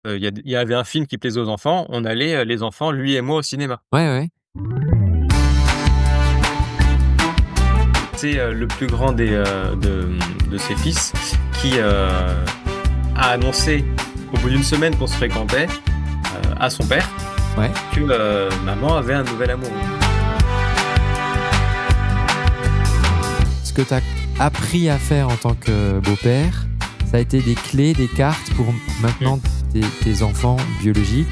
il y avait un film qui plaisait aux enfants, on allait, les enfants, lui et moi, au cinéma. Ouais, ouais. C'est, le plus grand de ses fils qui, a annoncé au bout d'une semaine qu'on se fréquentait, à son père Ouais. que, maman avait un nouvel amoureux. Ce que tu as appris à faire en tant que beau-père, ça a été des clés, des cartes pour maintenant tes enfants biologiques.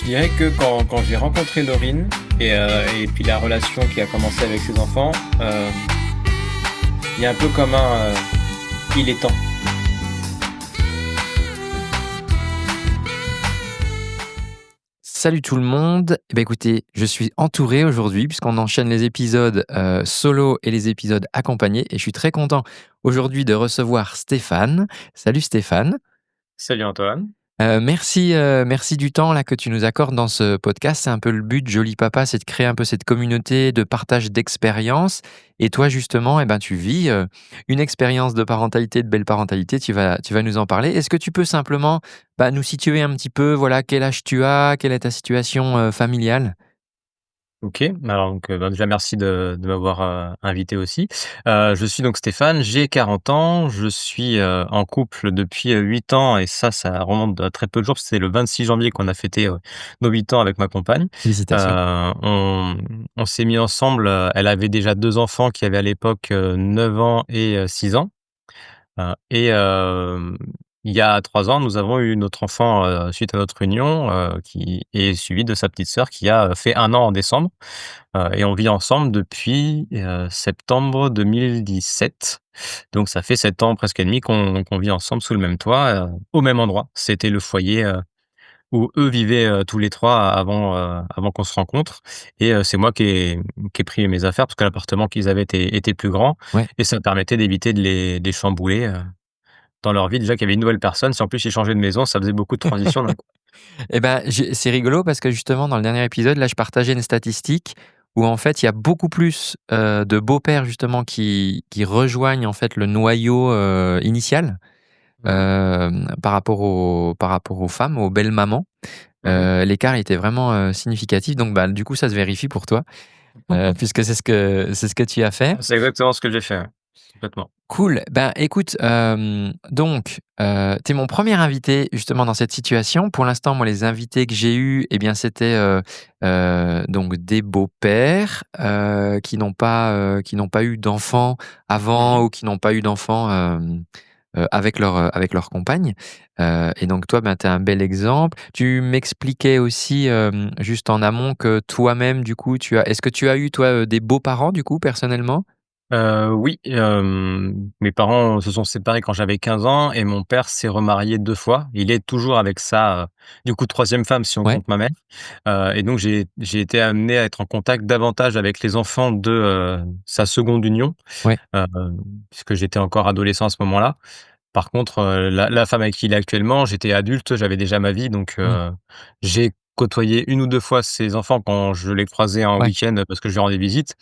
Je dirais que quand j'ai rencontré Laurine et puis la relation qui a commencé avec ses enfants, il y a un peu comme il est temps. Salut tout le monde. Eh ben écoutez, je suis entouré aujourd'hui puisqu'on enchaîne les épisodes solo et les épisodes accompagnés et je suis très content aujourd'hui de recevoir Stéphane. Salut Stéphane. Salut Antoine. Merci du temps là que tu nous accordes dans ce podcast. C'est un peu le but, Joli Papa, c'est de créer un peu cette communauté de partage d'expériences. Et toi justement, eh ben, tu vis une expérience de parentalité, de belle parentalité. Tu vas nous en parler. Est-ce que tu peux simplement nous situer un petit peu, voilà, quel âge tu as, quelle est ta situation familiale? OK, alors donc, déjà merci de m'avoir, invité aussi. Je suis donc Stéphane, j'ai 40 ans, je suis, en couple depuis, 8 ans et ça remonte à très peu de jours, parce que c'est le 26 janvier qu'on a fêté, nos 8 ans avec ma compagne. Félicitations. On s'est mis ensemble, elle avait déjà 2 enfants qui avaient à l'époque, 9 ans et 6 ans. Et il y a 3 ans, nous avons eu notre enfant, suite à notre union, qui est suivi de sa petite sœur qui a, fait 1 an en décembre. Et on vit ensemble depuis, septembre 2017. Donc ça fait 7 ans presque et demi qu'on vit ensemble sous le même toit, au même endroit. C'était le foyer, où eux vivaient, tous les 3 avant qu'on se rencontre et c'est moi qui ai pris mes affaires parce que l'appartement qu'ils avaient était plus grand Ouais. et ça permettait d'éviter de les chambouler, dans leur vie. Déjà qu'il y avait une nouvelle personne, si en plus ils changeaient de maison, ça faisait beaucoup de transitions d'un coup. Eh ben, c'est rigolo parce que justement, dans le dernier épisode, là, je partageais une statistique où en fait, il y a beaucoup plus de beaux-pères justement qui rejoignent en fait le noyau initial Mmh. par rapport aux femmes, aux belles mamans. Mmh. L'écart était vraiment significatif. Donc, bah, du coup, ça se vérifie pour toi puisque c'est ce que tu as fait. C'est exactement ce que j'ai fait, ouais. Complètement. Cool. Ben, écoute, donc, tu es mon premier invité justement dans cette situation. Pour l'instant, moi, les invités que j'ai eus, eh bien, c'était, donc des beaux-pères, qui n'ont pas eu d'enfants avant Mmh. ou qui n'ont pas eu d'enfants, avec leur compagne. Et donc toi, ben, tu es un bel exemple. Tu m'expliquais aussi, juste en amont que toi-même, du coup, est-ce que tu as eu, toi, des beaux-parents, du coup, personnellement? Oui, mes parents se sont séparés quand j'avais 15 ans et mon père s'est remarié 2 fois. Il est toujours avec sa, du coup 3e femme si on Ouais, compte ma mère. Et donc j'ai été amené à être en contact davantage avec les enfants de, sa seconde union, ouais. heu, puisque j'étais encore adolescent à ce moment-là. Par contre, la femme avec qui il est actuellement, j'étais adulte, j'avais déjà ma vie donc Mmh. j'ai côtoyé 1 ou 2 fois ses enfants quand je les croisais en Ouais. week-end, parce que je lui rendais visite.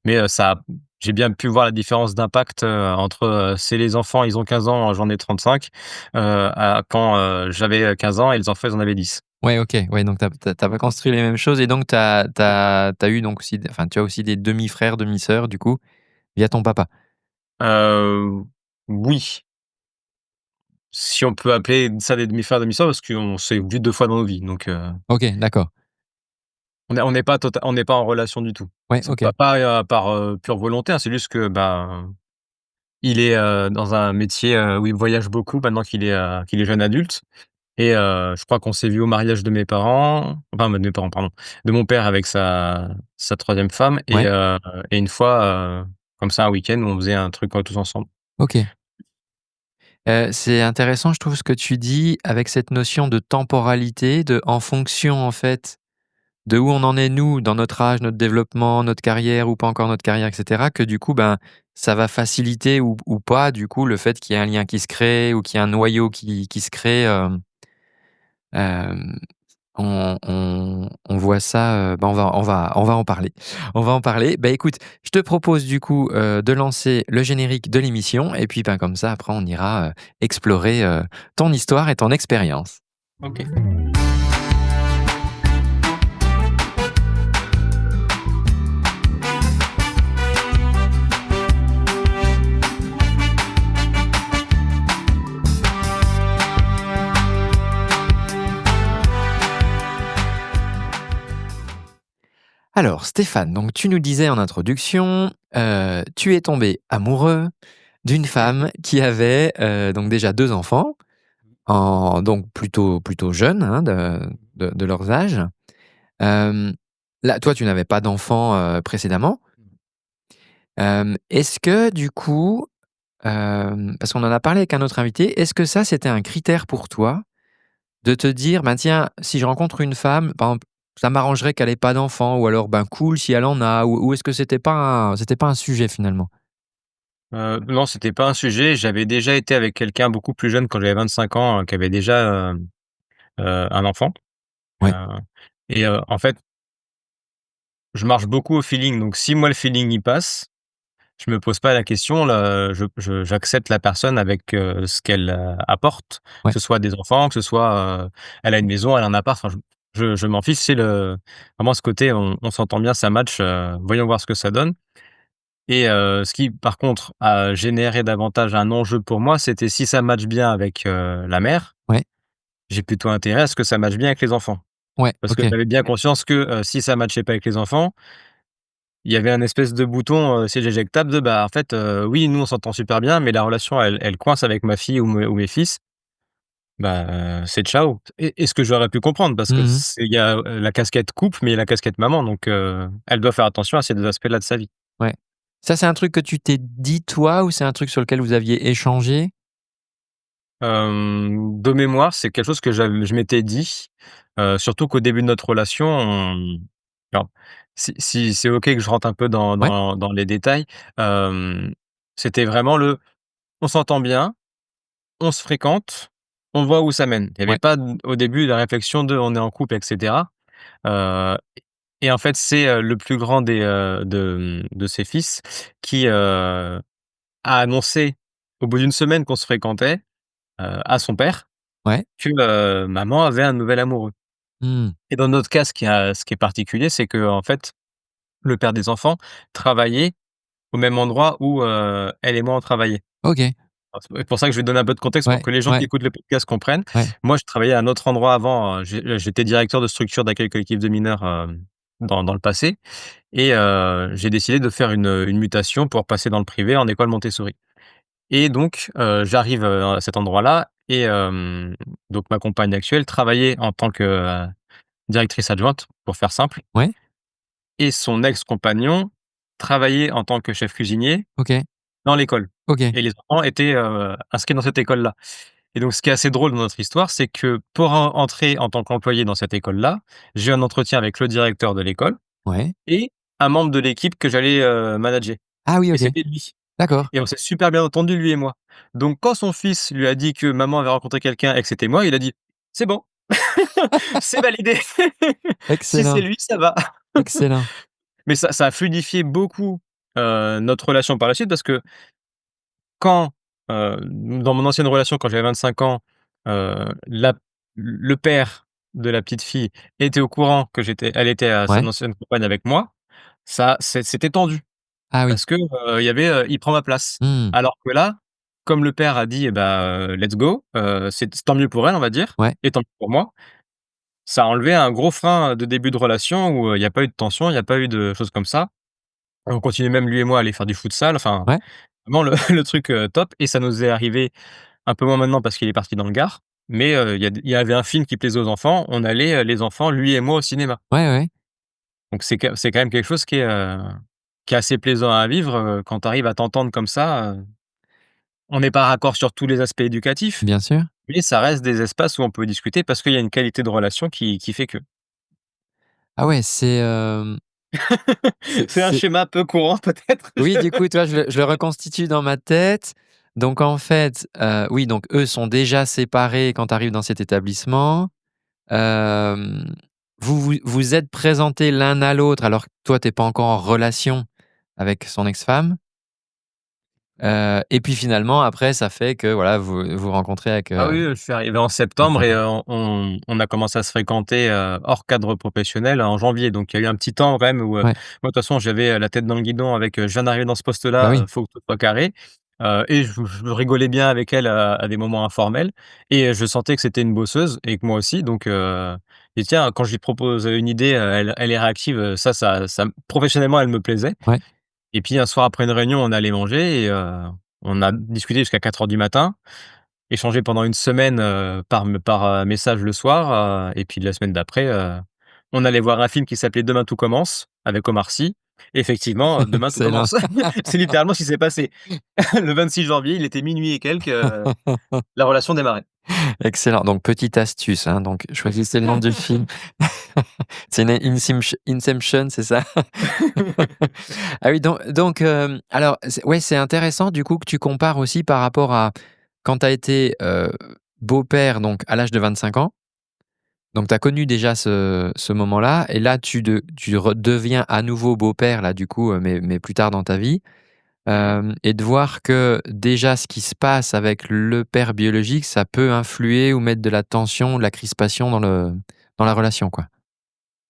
Mais, j'ai bien pu voir la différence d'impact, entre, c'est les enfants, ils ont 15 ans, j'en ai 35, à quand, j'avais 15 ans et les enfants, ils en avaient 10. Ouais, OK. Ouais, donc tu as pas construit les mêmes choses et donc tu as eu donc aussi enfin, tu as aussi des demi-frères, demi-sœurs, du coup, via ton papa? Heu, oui, si on peut appeler ça des demi-frères, demi-sœurs parce qu'on s'est vus 2 fois dans nos vies donc OK, d'accord. on n'est pas en relation du tout. Ouais, C'est OK. pas, par, pure volonté, hein, c'est juste que, ben, il est, dans un métier, où il voyage beaucoup maintenant qu'il est jeune adulte. Et je crois qu'on s'est vu au mariage de mes parents, enfin de mes parents, pardon, de mon père avec sa 3e femme Ouais, et une fois, comme ça un week-end où on faisait un truc, tous ensemble. OK. C'est intéressant, je trouve, ce que tu dis avec cette notion de temporalité, de en fonction, en fait, de où on en est, nous, dans notre âge, notre développement, notre carrière ou pas encore notre carrière et cetera, que du coup, ben, ça va faciliter ou pas, du coup, le fait qu'il y ait un lien qui se crée ou qu'il y ait un noyau qui se crée, hem On voit ça, bah, on va en parler. On va en parler. Bah, écoute, je te propose du coup, de lancer le générique de l'émission et puis, ben, comme ça après on ira, explorer, ton histoire et ton expérience. OK. Alors Stéphane, donc tu nous disais en introduction, tu es tombé amoureux d'une femme qui avait, donc déjà 2 enfants, donc plutôt jeunes, hein, de leurs âges. Hem, Là, toi, tu n'avais pas d'enfant, précédemment. Est-ce que du coup, parce qu'on en a parlé avec un autre invité, est-ce que ça, c'était un critère pour toi de te dire: «Ben, tiens, si je rencontre une femme, par exemple, ça m'arrangerait qu'elle ait pas d'enfant» ou alors: «Ben, cool si elle en a» ou est-ce que c'était pas un sujet finalement? Non, c'était pas un sujet. J'avais déjà été avec quelqu'un beaucoup plus jeune quand j'avais 25 ans, qui avait déjà, un enfant, heu Ouais, et en fait, je marche beaucoup au feeling, donc si moi le feeling il passe, je me pose pas la question là, j'accepte la personne avec, ce qu'elle, apporte, que ouais. ce soit des enfants, que ce soit, elle a une maison, elle a un appart, enfin je m'en fiche. C'est le vraiment ce côté on s'entend bien, ça match, voyons voir ce que ça donne. Et ce qui par contre a généré davantage un enjeu pour moi, c'était si ça match bien avec, la mère, Ouais, j'ai plutôt intérêt à ce que ça matche bien avec les enfants. ouais, Parce que OK. j'avais bien conscience que, si ça matchait pas avec les enfants, il y avait un espèce de bouton, siège éjectable de, bah, en fait, oui, nous on s'entend super bien, mais la relation elle coince avec ma fille ou mes fils, bah, c'est ciao. Et ce que j'aurais pu comprendre parce que Mmh. c'est il y a, la casquette couple, mais il y a la casquette maman, donc elle doit faire attention à ces 2 aspects-là de sa vie. Ouais. Ça, c'est un truc que tu t'es dit toi ou c'est un truc sur lequel vous aviez échangé? De mémoire, c'est quelque chose que je m'étais dit, surtout qu'au début de notre relation, alors si c'est OK que je rentre un peu Ouais, dans les détails, hem, c'était vraiment on s'entend bien, on se fréquente, on voit où ça mène. Il y avait ouais, pas au début la réflexion de: «On est en couple» et cetera, heu et en fait, c'est, le plus grand de ses fils qui, a annoncé au bout d'une semaine qu'on se fréquentait, à son père ouais. que, maman avait un nouvel amoureux. Mmh. Et dans notre cas, ce qui est particulier, c'est que en fait, le père des enfants travaillait au même endroit où, elle et moi on travaillait. OK. Alors c'est pour ça que je vais donner un peu de contexte pour Ouais, que les gens qui ouais, écoutent le podcast comprennent. ouais, Moi, je travaillais à un autre endroit avant, j'étais directeur de structure d'accueil collectif de mineurs, dans le passé et j'ai décidé de faire une mutation pour passer dans le privé en école Montessori. Et donc, j'arrive, à cet endroit-là et donc ma compagne actuelle travaillait en tant que, directrice adjointe, pour faire simple, ouais. et son ex-compagnon travaillait en tant que chef cuisinier OK, dans l'école OK. et les enfants étaient, inscrits dans cette école-là. Et donc ce qui est assez drôle dans notre histoire, c'est que pour entrer en tant qu'employé dans cette école-là, j'ai eu un entretien avec le directeur de l'école Ouais. et un membre de l'équipe que j'allais, manager Ah oui, et OK. c'était lui. D'accord. Et on s'est super bien entendus, lui et moi. Donc quand son fils lui a dit que maman avait rencontré quelqu'un et que c'était moi, il a dit: «C'est bon, c'est validé. Si c'est Excellent, lui, ça va». excellent. Mais ça a fluidifié beaucoup, notre relation par la suite parce que quand, dans mon ancienne relation, quand j'avais 25 ans, la le père de la petite fille était au courant que elle était à son Ouais. ancienne compagne avec moi, c'était tendu Ah oui. parce que, il y avait, «Il prend ma place». Mmh. Alors que là, comme le père a dit: «Eh bah, let's go», c'est tant mieux pour elle, on va dire, Ouais, et tant mieux pour moi. Ça a enlevé un gros frein de début de relation où, il y a pas eu de tension, il y a pas eu de choses comme ça. On continuait même lui et moi à aller faire du futsal, enfin ouais, vraiment le le truc, top, et ça nous est arrivé un peu moins maintenant parce qu'il est parti dans le Gard, mais il y avait un film qui plaisait aux enfants, on allait, les enfants, lui et moi, au cinéma. ouais, ouais. Donc c'est quand même quelque chose qui est assez plaisant à vivre, quand tu arrives à t'entendre comme ça, on n'est pas raccord sur tous les aspects éducatifs, Bien sûr. mais ça reste des espaces où on peut discuter parce qu'il y a une qualité de relation qui fait que. Ah ouais, c'est C'est un c'est schéma peu courant peut-être? oui, du coup, tu vois, je le reconstitue dans ma tête. Donc en fait, oui, donc eux sont déjà séparés quand tu arrives dans cet établissement. hem, vous êtes présentés l'un à l'autre alors que toi, tu es pas encore en relation avec son ex-femme, et puis finalement après ça fait que voilà, vous vous rencontrez avec, Ah oui, je suis arrivé en avec septembre ta et femme. on a commencé à se fréquenter, hors cadre professionnel en janvier. Donc il y a eu un petit temps quand même où, Ouais, moi de toute façon j'avais, la tête dans le guidon avec, «Je viens d'arriver dans ce bah poste-là, oui, faut que tout soit carré», et je rigolais bien avec elle à des moments informels et je sentais que c'était une bosseuse et que moi aussi donc et tiens, quand je lui propose, une idée, elle est réactive, ça professionnellement elle me plaisait ouais, et puis un soir après une réunion, on allait manger et on a discuté jusqu'à 4 heures du matin. Échanger pendant une semaine, par message le soir, et puis la semaine d'après, on allait voir un film qui s'appelait Demain tout commence avec Omar Sy. Effectivement, demain tout excellent. commence. C'est littéralement ce qui s'est passé. Le 26 janvier, il était minuit et quelques, la relation démarrait. Excellent, donc petite astuce, hein, donc choisissez le nom du film. C'est une Inception, c'est ça? Ah oui, alors c'est ouais, c'est intéressant du coup que tu compares aussi par rapport à quand tu as été, beau-père donc à l'âge de 25 ans. Donc tu as connu déjà ce moment-là et là tu redeviens à nouveau beau-père là du coup, mais plus tard dans ta vie, Mmh. et de voir que déjà ce qui se passe avec le père biologique, ça peut influer ou mettre de la tension, de la crispation dans la relation, quoi.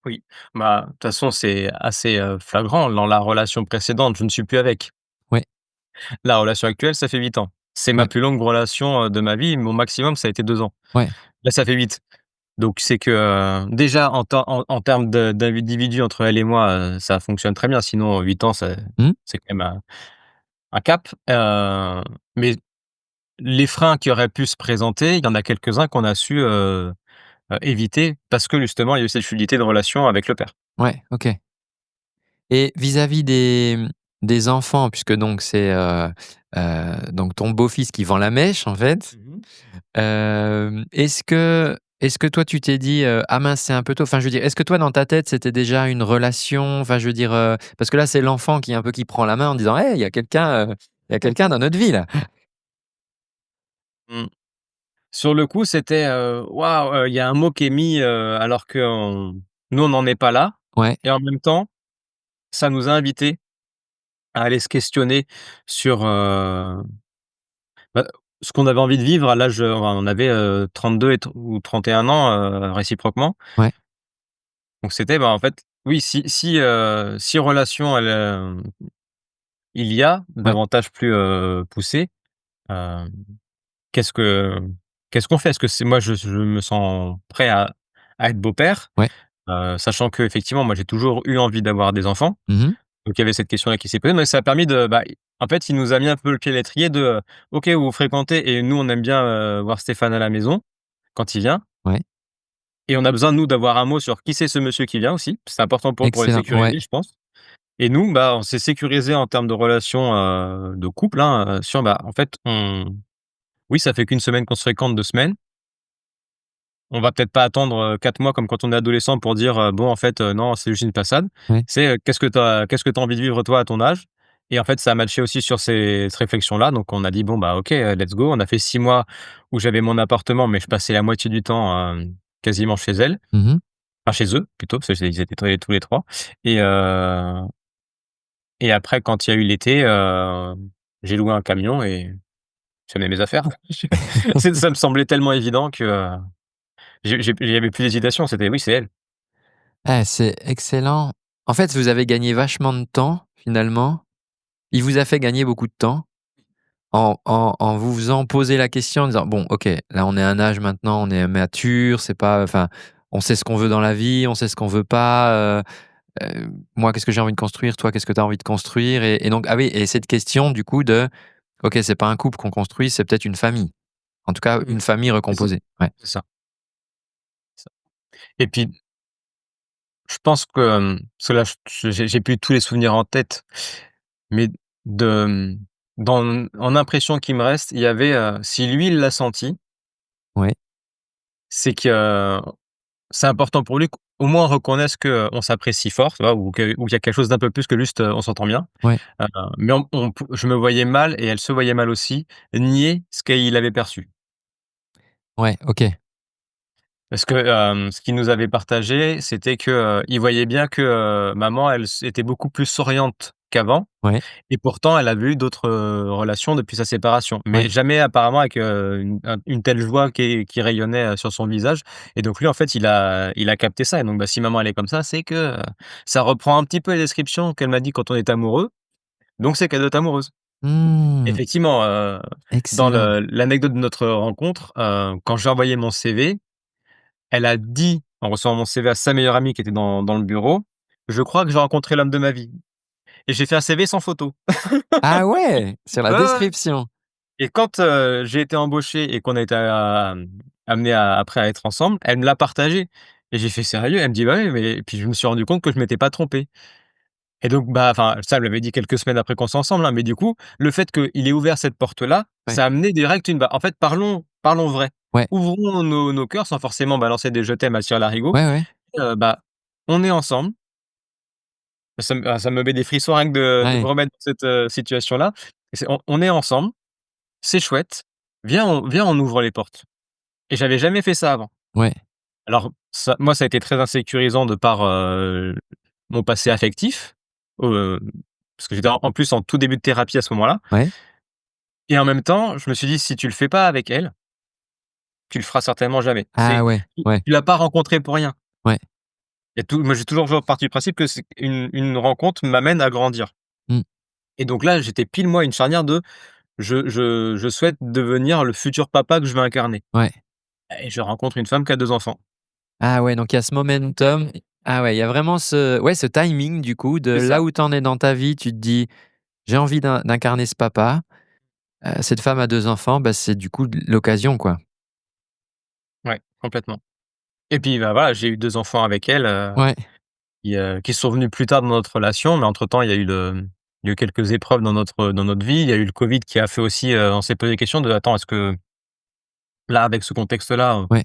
Oui, bah, de toute façon, c'est assez, flagrant. Dans la relation précédente, je ne suis plus avec. Ouais, La relation actuelle, ça fait 8 ans. C'est ma ouais, plus longue relation, de ma vie. Mon maximum, ça a été 2 ans. ouais. Là, ça fait 8. Donc c'est que, déjà en termes de d'individu entre elle et moi, ça fonctionne très bien. Sinon 8 ans, Mmh, c'est quand même un cap. Mais les freins qui auraient pu se présenter, il y en a quelques-uns qu'on a su, éviter parce que justement il y a eu cette fluidité de relation avec le père. ouais, OK. Et vis-à-vis des enfants, puisque donc c'est, donc ton beau-fils qui vend la mèche en fait, Mmh mh. est-ce que toi tu t'es dit, «Ah mince, c'est un peu tôt», enfin je veux dire, est-ce que toi dans ta tête c'était déjà une relation? Enfin je veux dire, parce que là c'est l'enfant qui un peu qui prend la main en disant: «Hey, il y a quelqu'un dans notre vie là». Mmh. Sur le coup, c'était, waouh, il y a un mot qui est mis, alors qu'on nous on n'en est pas là Ouais, et en même temps, ça nous a invités à aller se questionner sur, bah, ce qu'on avait envie de vivre à l'âge, enfin, on avait, 32 et tr ou 31 ans, réciproquement. ouais, Donc c'était, bah, en fait, oui, si relation il y a ouais, davantage plus, poussée, hem, qu'est-ce que qu'est-ce qu'on fait? Est-ce que c'est moi je me sens prêt à être beau-père, ouais. sachant qu'effectivement moi j'ai toujours eu envie d'avoir des enfants. Mmh. Donc il y avait cette question-là qui s'est posée, mais ça a permis de, bah, en fait, il nous a mis un peu le pied à l'étrier de, «OK, vous fréquentez et nous, on aime bien, voir Stéphane à la maison quand il vient Ouais, et on a besoin, nous, d'avoir un mot sur qui c'est ce monsieur qui vient aussi». C'est important pour les excellent, ouais, sécuriser, je pense et nous, bah, on s'est sécurisé en termes de relation, de couple, hein, sur, bah, en fait, oui, ça fait qu'une semaine qu'on se fréquente, 2 semaines. On va peut-être pas attendre, 4 mois comme quand on est adolescent pour dire, «Bon, en fait, non, c'est juste une passade». ouais. C'est, qu'est-ce que tu as envie de vivre toi à ton âge? Et en fait, ça a matché aussi sur cette réflexion-là, donc on a dit: «Bon, bah, OK, let's go». On a fait 6 mois où j'avais mon appartement, mais je passais la moitié du temps, quasiment chez elle, Mmh. enfin chez eux plutôt, parce qu'ils étaient tous les 3 et et après quand il y a eu l'été, j'ai loué un camion et j'ai amené mes affaires. Ça me semblait tellement évident que, il y avait plus d'hésitation, c'était oui, c'est elle. Eh, c'est excellent. En fait, vous avez gagné vachement de temps finalement. Il vous a fait gagner beaucoup de temps. En vous faisant poser la question en disant: «Bon, OK, là, on est à un âge maintenant, on est mature, c'est pas enfin, on sait ce qu'on veut dans la vie, on sait ce qu'on veut pas, moi, qu'est-ce que j'ai envie de construire? Toi, qu'est-ce que tu as envie de construire?» Et donc ah oui, et cette question du coup de: «OK, c'est pas un couple qu'on construit, c'est peut-être une famille». En tout cas, Mmh. une famille C'est ça, recomposée. Ouais, c'est ça, c'est ça. Et puis, je pense que, parce que là, j'ai plus tous les souvenirs en tête, mais de, en impression qui me reste, il y avait, si lui, il l'a senti, ouais, c'est que c'est important pour lui qu'au moins on reconnaisse qu'on s'apprécie fort, tu vois? Ou qu'il y a quelque chose d'un peu plus que juste, on s'entend bien. ouais, Heu, mais je me voyais mal et elle se voyait mal aussi, nier ce qu'il avait perçu. ouais, OK. Parce que, ce qu'il nous avait partagé, c'était que, il voyait bien que, maman, elle était beaucoup plus souriante qu'avant Ouais, et pourtant elle avait eu d'autres, relations depuis sa séparation. Mais ouais. jamais apparemment avec, une telle joie qui rayonnait, sur son visage et donc lui, en fait, il a capté ça et donc bah, si maman elle est comme ça, c'est que, ça reprend un petit peu les descriptions qu'elle m'a dit quand on est amoureux, donc c'est qu'elle doit être amoureuse. Mmh, Effectivement, dans excellent. l'anecdote de notre rencontre, quand j'ai envoyé mon CV, elle a dit, en recevant mon CV à sa meilleure amie qui était dans le bureau: «Je crois que j'ai rencontré l'homme de ma vie» et j'ai fait un CV sans photo. Ah ouais! Sur la Ouais, ouais, ouais description. et quand, j'ai été embauché et qu'on a été, amenés après à être ensemble, elle me l'a partagé et j'ai fait: «Sérieux?» Elle me dit: «Bah oui» mais et puis je me suis rendu compte que je m'étais pas trompé et donc bah, enfin, ça, elle me l'avait dit quelques semaines après qu'on soit ensemble, hein, mais du coup, le fait qu'il ait ouvert cette porte-là, Ouais, ça a amené direct une bah, en fait, parlons vrai. ouais, Ouvrons nos cœurs sans forcément balancer des «je t'aime» à tire-larigot, ouais, ouais, bah, on est ensemble. Ça me met des frissons rien que de me ouais, remettre dans cette, situation-là. C'est on est ensemble, c'est chouette, viens on ouvre les portes et j'avais jamais fait ça avant. ouais, Alors ça moi, ça a été très insécurisant de par, mon passé affectif, heu, parce que j'étais en plus en tout début de thérapie à ce moment-là ouais. et en même temps, je me suis dit: «Si tu le fais pas avec elle, tu le feras certainement jamais». Ah ouais, ouais, Tu l'as pas rencontrée pour rien. ouais. Moi, j'ai toujours parti du principe que c'est une rencontre m'amène à grandir Mmh, et donc là, j'étais pile moi une charnière de je souhaite devenir le futur papa que je veux incarner ouais. et je rencontre une femme qui a 2 enfants. Ah ouais, donc il y a ce momentum. Ah ouais, il y a vraiment ce timing du coup de C'est là ça, où tu en es dans ta vie, tu te dis: «J'ai envie d'incarner ce papa». Cette femme a 2 enfants, bah, c'est du coup l'occasion, quoi. ouais, complètement et puis, bah, voilà, j'ai eu 2 enfants avec elle, Ouais, qui sont venus plus tard dans notre relation, mais entre-temps, il y a eu quelques épreuves dans notre vie. Il y a eu le covid qui a fait aussi, on s'est posé des questions de: «Attends, est-ce que là, avec ce contexte-là, ouais,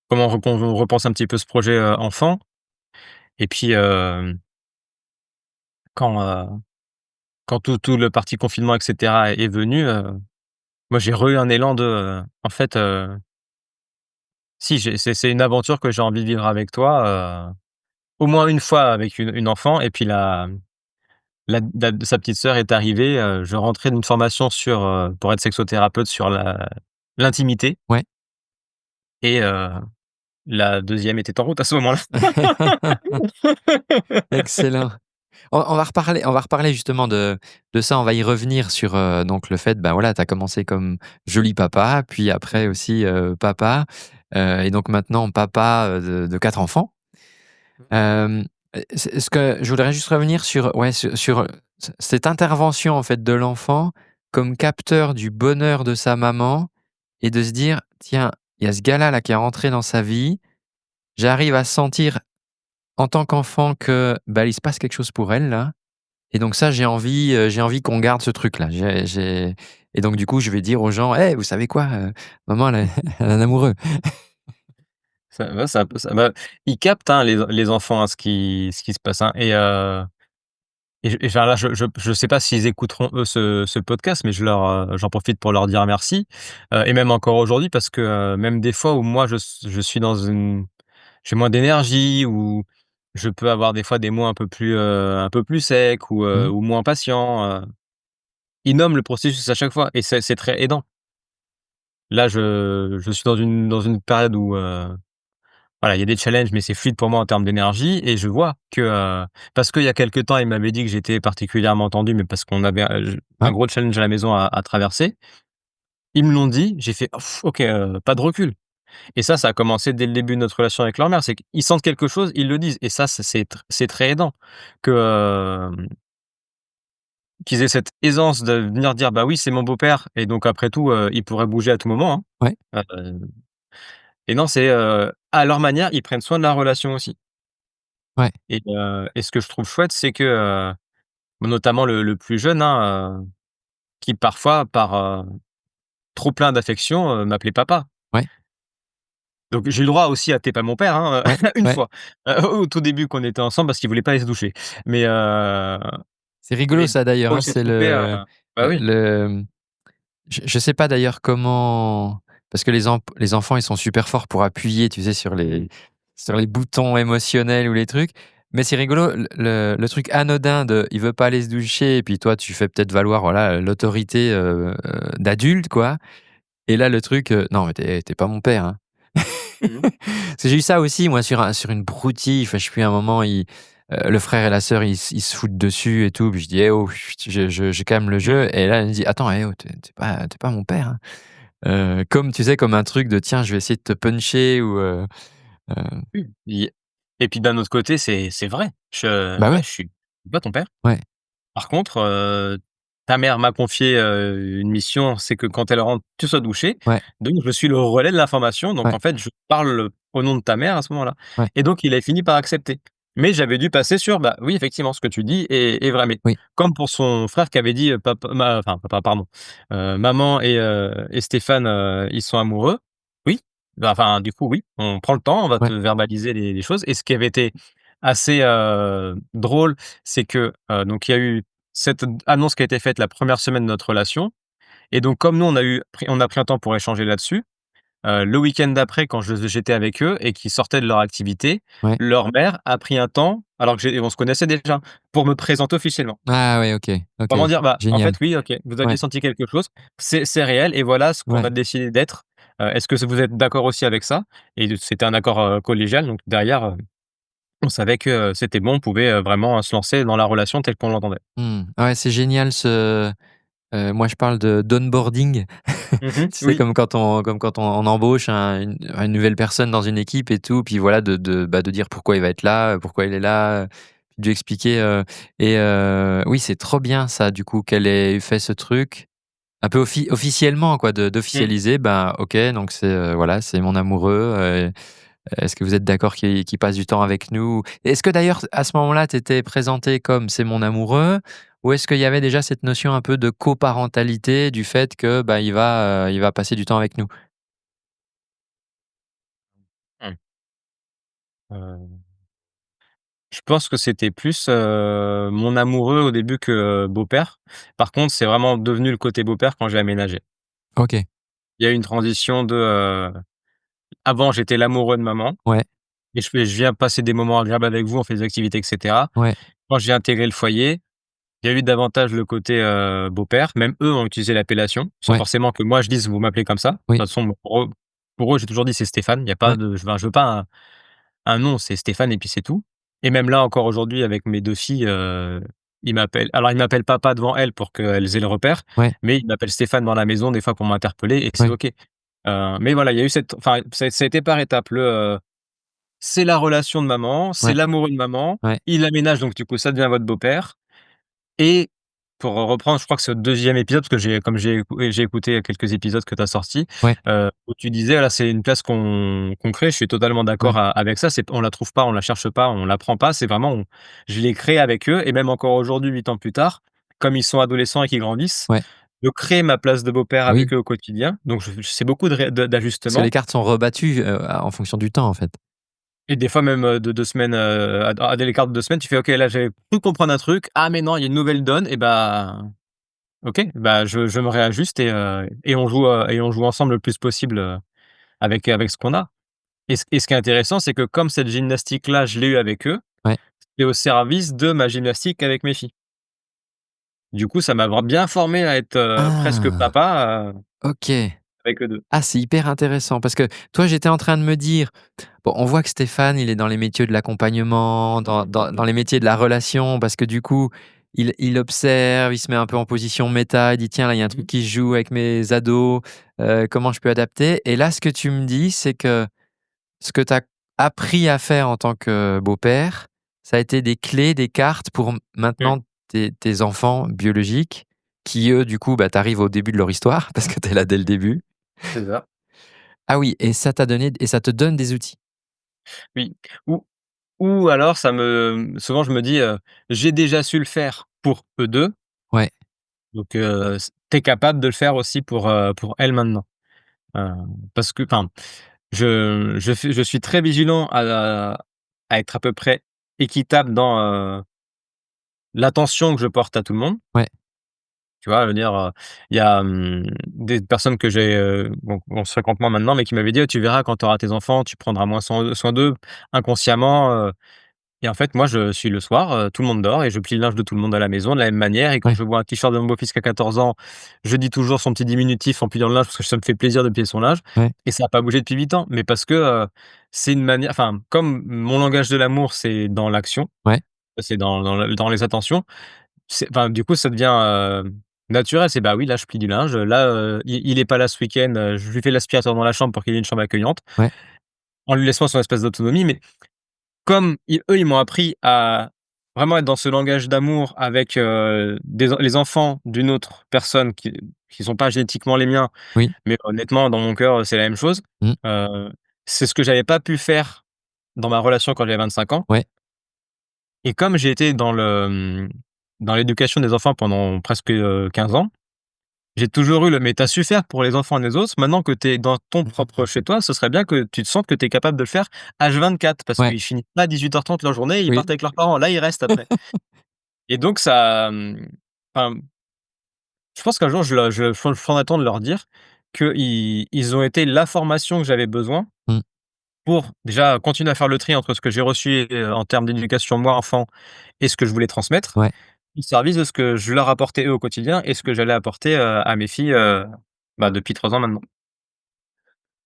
comment on repense un petit peu ce projet, enfant?» et puis, quand, quand tout le parti confinement et cetera est venu, moi, j'ai re eu un élan de, en fait, si c'est une aventure que j'ai envie de vivre avec toi, au moins une fois avec une enfant et puis la sa petite sœur est arrivée, je rentrais d'une formation sur, pour être sexothérapeute sur l'intimité ouais. et la deuxième était en route à ce moment-là. Excellent. On va reparler justement de ça, on va y revenir sur, donc le fait, bah, voilà, tu as commencé comme joli papa, puis après aussi, papa, et donc maintenant papa, de 4 enfants. Hem, ce que je voudrais juste revenir sur ouais, sur cette intervention en fait de l'enfant comme capteur du bonheur de sa maman et de se dire: «Tiens, il y a ce gars-là là qui est rentré dans sa vie, j'arrive à sentir en tant qu'enfant que, bah, il se passe quelque chose pour elle là et donc ça j'ai envie qu'on garde ce truc là». J'ai et donc du coup, je vais dire aux gens: «Hey, vous savez quoi? Maman elle a elle a un amoureux». Ça va, ça bah, ils captent, hein, les enfants, hein, ce qui se passe, hein et enfin là, je sais pas s'ils écouteront eux ce podcast, mais j'en profite pour leur dire merci, et même encore aujourd'hui parce que, même des fois où moi je suis dans une j'ai moins d'énergie ou je peux avoir des fois des mots un peu plus secs Mmh. ou moins patients, ils nomment le processus à chaque fois et c'est très aidant. Là, je suis dans une période où, voilà, il y a des challenges, mais c'est fluide pour moi en termes d'énergie et je vois que, parce qu'il y a quelque temps, il m'avait dit que j'étais particulièrement tendu, mais parce qu'on avait, un Ouais, gros challenge à la maison à traverser. Ils me l'ont dit, j'ai fait: «Ouf, OK, pas de recul» et ça a commencé dès le début de notre relation avec leur mère. C'est qu'ils sentent quelque chose, ils le disent et ça, c'est très aidant que, qu'ils aient cette aisance de venir dire: «Bah oui, c'est mon beau-père et donc après tout, il pourrait bouger à tout moment, ouais, hein». Et non, c'est, à leur manière, ils prennent soin de la relation aussi ouais, et ce que je trouve chouette, c'est que, notamment le plus jeune, hein, qui parfois par, trop plein d'affection, m'appelait papa. ouais, Donc j'ai eu le droit aussi à «Tu es pas mon père», hein, ouais, une ouais. fois, au tout début qu'on était ensemble parce qu'il voulait pas aller se doucher. Mais, C'est rigolo mais ça d'ailleurs, moi hein, aussi c'est ton père, bah oui. je sais pas d'ailleurs comment parce que les enfants, ils sont super forts pour appuyer, tu sais, sur les boutons émotionnels ou les trucs. Mais c'est rigolo, le truc anodin de il veut pas aller se doucher et puis toi, tu fais peut-être valoir, voilà, l'autorité, d'adulte, quoi. Et là, le truc, «Non, mais tu es pas mon père, hein». Mmh mh. Parce que j'ai eu ça aussi, moi, sur une broutille, enfin, je sais plus, à un moment, le frère et la sœur, ils se foutent dessus et tout, puis je dis: «Eh oh, chut, je calme le Mmh. jeu», et là, elle me dit: «Attends, eh oh, tu pas mon père, hein». Comme tu sais, comme un truc de: «Tiens, je vais essayer de te puncher» ou heu, Oui, et puis d'un autre côté, c'est vrai. bah, Ouais, ouais, je suis pas ton père. ouais, Par contre, ta mère m'a confié, une mission, c'est que quand elle rentre, tu sois douché. ouais, Donc je suis le relais de l'information, donc ouais, en fait, je parle au nom de ta mère à ce moment-là ouais, et donc il a fini par accepter. Mais j'avais dû passer sur, bah, oui, effectivement, ce que tu dis est vrai, mais oui, comme pour son frère qui avait dit, papa, pardon, maman et Stéphane, ils sont amoureux. Oui, bah, enfin, du coup, oui, on prend le temps, on va te ouais, verbaliser les choses et ce qui avait été assez, drôle, c'est que, donc il y a eu cette annonce qui a été faite la première semaine de notre relation et donc comme nous on a pris un temps pour échanger là-dessus, le week-end d'après quand j'étais avec eux et qu'ils sortaient de leur activité, ouais. leur mère a pris un temps, alors que on se connaissait déjà, pour me présenter officiellement. Ah ouais, OK, OK. Vraiment dire: «Bah, en Génial. fait, oui, OK, vous aviez Ouais, senti quelque chose, c'est réel et voilà ce qu'on a ouais. décidé d'être. Est-ce que vous êtes d'accord aussi avec ça?» Et c'était un accord, collégial donc derrière, on savait que, c'était bon, on pouvait, vraiment, se lancer dans la relation telle qu'on l'entendait. Mmh. Ouais, c'est génial ce moi je parle de d'onboarding. Mmh mh. Tu sais, Oui. comme quand on embauche une nouvelle personne dans une équipe et tout, puis voilà bah, de dire pourquoi il va être là, pourquoi il est là, de lui expliquer, oui, c'est trop bien ça du coup qu'elle ait fait ce truc, un peu officiellement quoi, Mmh. d'officialiser, ben, OK, donc c'est, voilà, c'est mon amoureux, est-ce que vous êtes d'accord qu'il passe du temps avec nous? Est-ce que d'ailleurs, à ce moment-là, tu étais présenté comme: «C'est mon amoureux», ou est-ce qu'il y avait déjà cette notion un peu de coparentalité, du fait que, bah, il va passer du temps avec nous? Mmh. Heu, je pense que c'était plus, mon amoureux au début que, beau-père. Par contre, c'est vraiment devenu le côté beau-père quand j'ai aménagé. OK. Il y a eu une transition de, avant j'étais l'amoureux de maman Ouais, et je viens passer des moments agréables avec vous, on fait des activités et cetera. ouais, Quand j'ai intégré le foyer, il y a eu davantage le côté, beau-père. Même eux ont utilisé l'appellation, sans ouais, forcément que moi je dise: «Vous m'appelez comme ça». De oui, toute façon, moi, pour eux, j'ai toujours dit: «C'est Stéphane». Il y a pas ouais, de je veux pas un nom, c'est Stéphane et puis c'est tout et même là encore aujourd'hui avec mes 2 filles, ils m'appellent papa devant elles pour qu'elles aient le repère, ouais, mais ils m'appellent Stéphane dans la maison des fois pour m'interpeller et c'est ouais, OK. Mais voilà, il y a eu cette enfin, ça a été par étapes. C'est la relation de maman, c'est ouais, l'amoureux de maman, ouais, il aménage donc du coup ça devient votre beau-père et pour reprendre, je crois que c'est au 2e épisode parce que j'ai écouté quelques épisodes que tu as sortis, ouais, où tu disais: «Voilà, c'est une place qu'on crée». Je suis totalement d'accord ouais, avec ça. C'est on la trouve pas, on la cherche pas, on l'apprend pas. C'est vraiment je l'ai créée avec eux et même encore aujourd'hui, 8 ans plus tard, comme ils sont adolescents et qu'ils grandissent, ouais. de créer ma place de beau-père Oui, avec eux au quotidien. Donc c'est beaucoup parce que les d'ajustements cartes sont rebattues, en fonction du temps, en fait. et des fois même, de 2 semaines, à l'écart de 2 semaines, tu fais: «OK, là, j'avais cru comprendre un truc. Ah mais non, il y a une nouvelle donne» et bah OK, bah, je me réajuste et on joue ensemble le plus possible, avec ce qu'on a et ce qui est intéressant, c'est que comme cette gymnastique-là, je l'ai eue avec eux, Ouais. c'est au service de ma gymnastique avec mes filles. Du coup, ça m'a bien formé à être, presque Ah! papa, OK. avec eux 2. Ah, c'est hyper intéressant parce que toi, j'étais en train de me dire, bon, on voit que Stéphane, il est dans les métiers de l'accompagnement, dans les métiers de la relation parce que du coup, il observe, il se met un peu en position méta, il dit: «Tiens, là, il y a un Mmh truc mh. qui se joue avec mes ados, comment je peux adapter?» Et là, ce que tu me dis, c'est que ce que tu as appris à faire en tant que beau-père, ça a été des clés, des cartes pour Mmh, maintenant tes enfants biologiques qui, eux, du coup, bah, tu arrives au début de leur histoire parce que tu es là dès le début. c'est ça. Ah oui, et ça t'a donné et ça te donne des outils? Oui. Ou ou alors souvent je me dis, «J'ai déjà su le faire pour eux 2, Ouais. donc tu es capable de le faire aussi pour elles maintenant». Heu, parce que enfin je suis très vigilant à être à peu près équitable dans, l'attention que je porte à tout le monde. Ouais, Tu vois? Je veux dire, il y a, des personnes que j'ai, bon, on se fréquente moins maintenant, mais qui m'avaient dit: «Oh, tu verras quand tu auras tes enfants, tu prendras moins soin d'eux inconsciemment», et en fait, moi, je suis le soir, tout le monde dort et je plie le linge de tout le monde à la maison de la même manière et quand Ouais, je vois un t-shirt de mon beau-fils qui a 14 ans, je dis toujours son petit diminutif en pliant le linge parce que ça me fait plaisir de plier son linge ouais, et ça a pas bougé depuis 8 ans. Mais parce que, c'est une manière enfin, comme mon langage de l'amour, c'est dans l'action, ouais, c'est dans les attentions, c'est enfin, du coup, ça devient, naturel. C'est: «Bah oui, là, je plie du linge, là, il est pas là ce week-end, je lui fais l'aspirateur dans la chambre pour qu'il ait une chambre accueillante», ouais, en lui laissant son espèce d'autonomie. Mais comme ils m'ont appris à vraiment être dans ce langage d'amour avec, des en les enfants d'une autre personne qui sont pas génétiquement les miens, oui, mais honnêtement, dans mon cœur, c'est la même chose. mmh, Heu, c'est ce que j'avais pas pu faire dans ma relation quand j'avais 25 ans ouais, et comme j'ai été dans l'éducation des enfants pendant presque, 15 ans, j'ai toujours eu le: «Mais tu as su faire pour les enfants des autres, maintenant que tu es dans ton propre chez toi, ce serait bien que tu te sentes que tu es capable de le faire H24 parce ouais, qu'ils finissent pas à 18h30 leur journée, ils oui, partent avec leurs parents. Là, ils restent après» et donc ça, enfin, je pense qu'un jour je prendrai le temps de leur dire qu'ils ont été la formation que j'avais besoin mmh, pour déjà continuer à faire le tri entre ce que j'ai reçu, en termes d'éducation moi enfant et ce que je voulais transmettre, ouais. au service de ce que je leur apportais eux au quotidien et ce que j'allais apporter, à mes filles, bah, depuis 3 ans maintenant.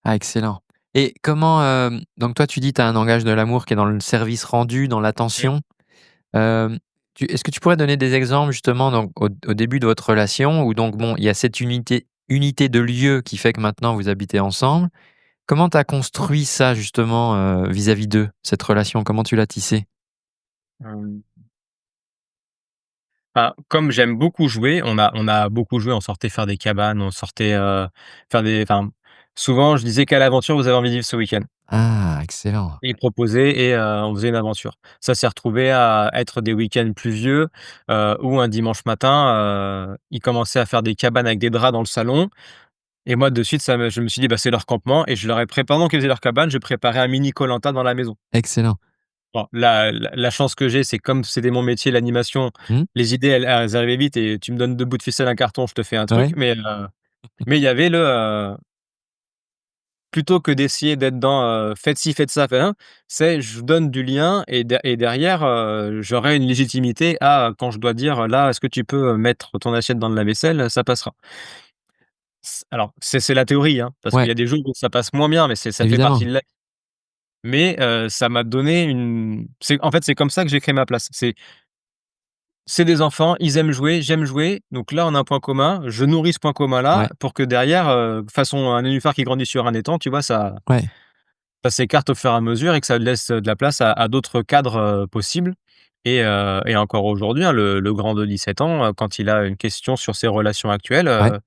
Ah excellent et comment, donc toi tu dis tu as un langage de l'amour qui est dans le service rendu, dans Mmh. l'attention. Hem, tu est-ce que tu pourrais donner des exemples justement donc au début de votre relation où donc bon, il y a cette unité de lieu qui fait que maintenant vous habitez ensemble. Comment tu as construit ça justement, vis-à-vis d'eux, cette relation? Comment tu l'as tissée? Hem, comme j'aime beaucoup jouer, on a beaucoup joué, on sortait faire des cabanes, on sortait, faire des enfin, souvent je disais: «Quelle aventure vous avez envie de vivre ce week-end?» Ah excellent. Ils proposaient et on faisait une aventure. Ça s'est retrouvé à être des week-ends pluvieux, où un dimanche matin, ils commençaient à faire des cabanes avec des draps dans le salon et moi de suite je me suis dit: «Bah, c'est leur campement» et je leur ai pré pendant qu'ils faisaient leur cabane, je préparais un mini koh dans la maison. Excellent. Bon, la chance que j'ai, c'est comme c'était mon métier, l'animation, Mmh. les idées elles arrivaient vite et tu me donnes 2 bouts de ficelle, un carton, je te fais un truc, Ouais, mais il y avait plutôt que d'essayer d'être dans, faites ci, faites ça, faites hein, c'est je donne du lien et derrière, j'aurai une légitimité à quand je dois dire: «Là, est-ce que tu peux, mettre ton assiette dans le lave-vaisselle?» Ça passera. Alors c'est la théorie, hein, parce qu'il ouais, y a des jours où ça passe moins bien, mais ça fait partie évidemment. de la mais ça m'a donné une c'est en fait, c'est comme ça que j'ai créé ma place. C'est des enfants, ils aiment jouer, j'aime jouer, donc là, on a un point commun. Je nourris ce point commun-là Ouais, pour que derrière, façon un nénuphar qui grandit sur un étang, tu vois? ouais, Ça s'écarte au fur et à mesure et que ça laisse, de la place à d'autres cadres, possibles et encore aujourd'hui, hein, le grand de 17 ans, quand il a une question sur ses relations actuelles, ouais,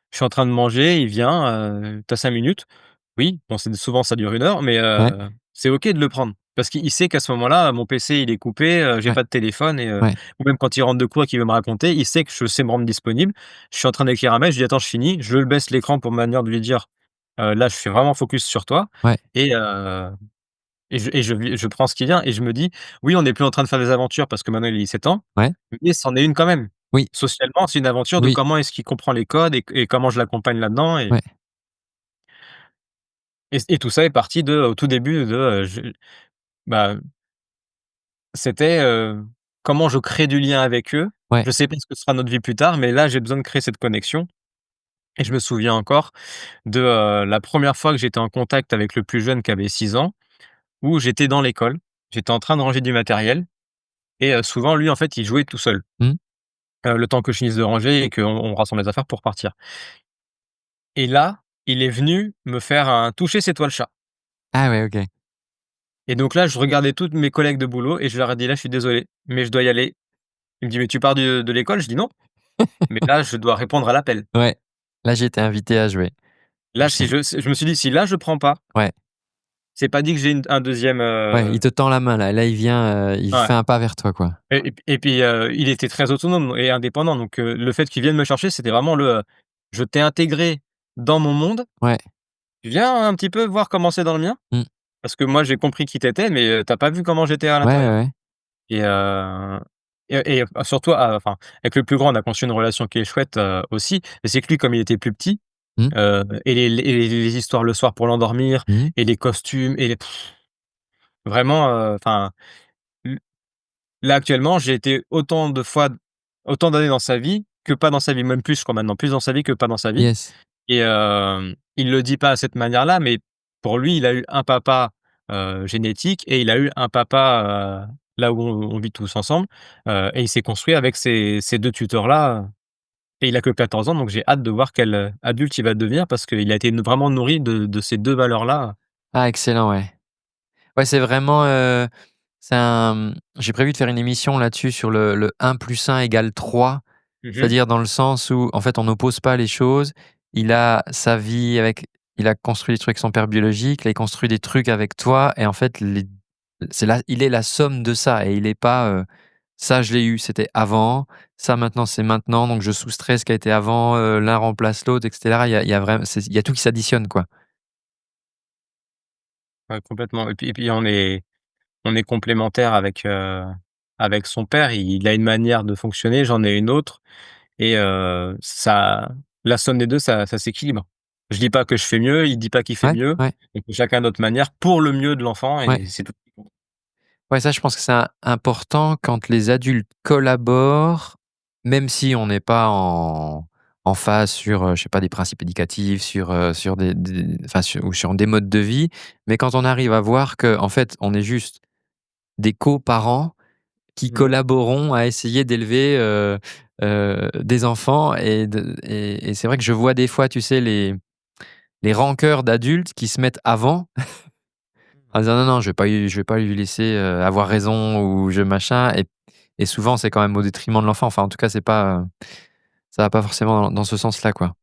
je suis en train de manger, il vient, «Tu as 5 minutes?» Oui, bon, c'est souvent ça dure 1 heure, mais ouais, c'est OK de le prendre. Parce qu'il sait qu'à ce moment-là, mon PC, il est coupé, j'ai ouais, pas de téléphone ouais, ou même quand il rentre de cours et qu'il veut me raconter, il sait que je sais me rendre disponible. Je suis en train d'écrire un mail, je lui dis: «Attends, je finis». Je le baisse l'écran pour manière de lui dire: «Là, je suis vraiment focus sur toi» ouais, et je prends ce qui vient et je me dis: «Oui, on n'est plus en train de faire des aventures parce que maintenant il a 17 ans, ouais, mais c'en est une quand même». oui, Socialement, c'est une aventure de oui, comment est-ce qu'il comprend les codes et comment je l'accompagne là-dedans ouais, et tout ça est parti au tout début bah, c'était, comment je crée du lien avec eux. ouais. Je sais pas ce que sera notre vie plus tard, mais là, j'ai besoin de créer cette connexion et je me souviens encore de, la première fois que j'étais en contact avec le plus jeune qui avait 6 ans, où j'étais dans l'école. J'étais en train de ranger du matériel et souvent lui, en fait, il jouait tout seul, Mmh. le temps que je finisse de ranger et qu'on rassemble les affaires pour partir et là, il est venu me faire un toucher c'est toi le chat Ah ouais, OK. et donc là, je regardais toutes mes collègues de boulot et je leur ai dit: «Là, je suis désolé, mais je dois y aller». Il me dit: «Mais tu pars de l'école?» Je dis: «Non, mais là, je dois répondre à l'appel». Ouais. Là, j'ai été invité à jouer. Là, J'ai si je me suis dit: «Si là, je prends pas, ouais, c'est pas dit que j'ai un 2e, ouais, il te tend la main là. Là, il vient, il ouais fait un pas vers toi, quoi. et puis, il était très autonome et indépendant donc le fait qu'il vienne me chercher, c'était vraiment «Je t'ai intégré dans mon monde, Ouais. tu viens un petit peu voir comment c'est dans le mien?» Mmh. parce que moi, j'ai compris qui tu étais mais tu pas vu comment j'étais à Ouais, ouais, l'intérieur ouais. et surtout enfin, avec le plus grand, on a construit une relation qui est chouette, aussi. Mais c'est que lui, comme il était plus petit, Mmh. et les histoires le soir pour l'endormir Mmh. et les costumes et les vraiment, enfin, l là, actuellement, j'ai été autant d'années dans sa vie que pas dans sa vie, même plus je crois maintenant, plus dans sa vie que pas dans sa vie. Yes. Et il le dit pas à cette manière-là, mais pour lui, il a eu un papa, génétique, et il a eu un papa, là où on vit tous ensemble, et il s'est construit avec ces 2 tuteurs-là, et il a que 14 ans, donc j'ai hâte de voir quel, adulte il va devenir parce qu'il a été vraiment nourri de ces 2 valeurs-là. Ah excellent, ouais. Ouais, c'est vraiment, c'est un, j'ai prévu de faire une émission là-dessus sur le 1 + 1 = 3. Mmh mh. C'est-à-dire dans le sens où, en fait, on n'oppose pas les choses. Il a sa vie avec il a construit des trucs avec son père biologique, là, il construit des trucs avec toi et en fait, il est la somme de ça et il est pas, «Ça, je l'ai eu, c'était avant, ça maintenant, c'est maintenant, donc je soustrais ce qui a été avant, l'un remplace l'autre» et cetera. Il y a tout qui s'additionne, quoi. Ouais, complètement, et puis on est complémentaires avec son père. Il a une manière de fonctionner, j'en ai une autre. Et ça la somme des 2, ça s'équilibre. Je dis pas que je fais mieux, il dit pas qu'il fait Ouais, mieux. ouais, On fait chacun à notre manière pour le mieux de l'enfant, ouais. et c'est tout. Ouais, ça, je pense que c'est important quand les adultes collaborent, même si on n'est pas en phase sur, je sais pas, des principes éducatifs, sur des enfin, sur ou sur des modes de vie. Mais quand on arrive à voir que en fait, on est juste des coparents qui Mmh. collaborons à essayer d'élever, des enfants et c'est vrai que je vois des fois, tu sais, les rancœurs d'adultes qui se mettent avant en disant: «Non, non, je vais pas lui laisser, avoir raison ou je machin» et souvent c'est quand même au détriment de l'enfant. Enfin, en tout cas, c'est pas, ça va pas forcément dans ce sens-là, quoi.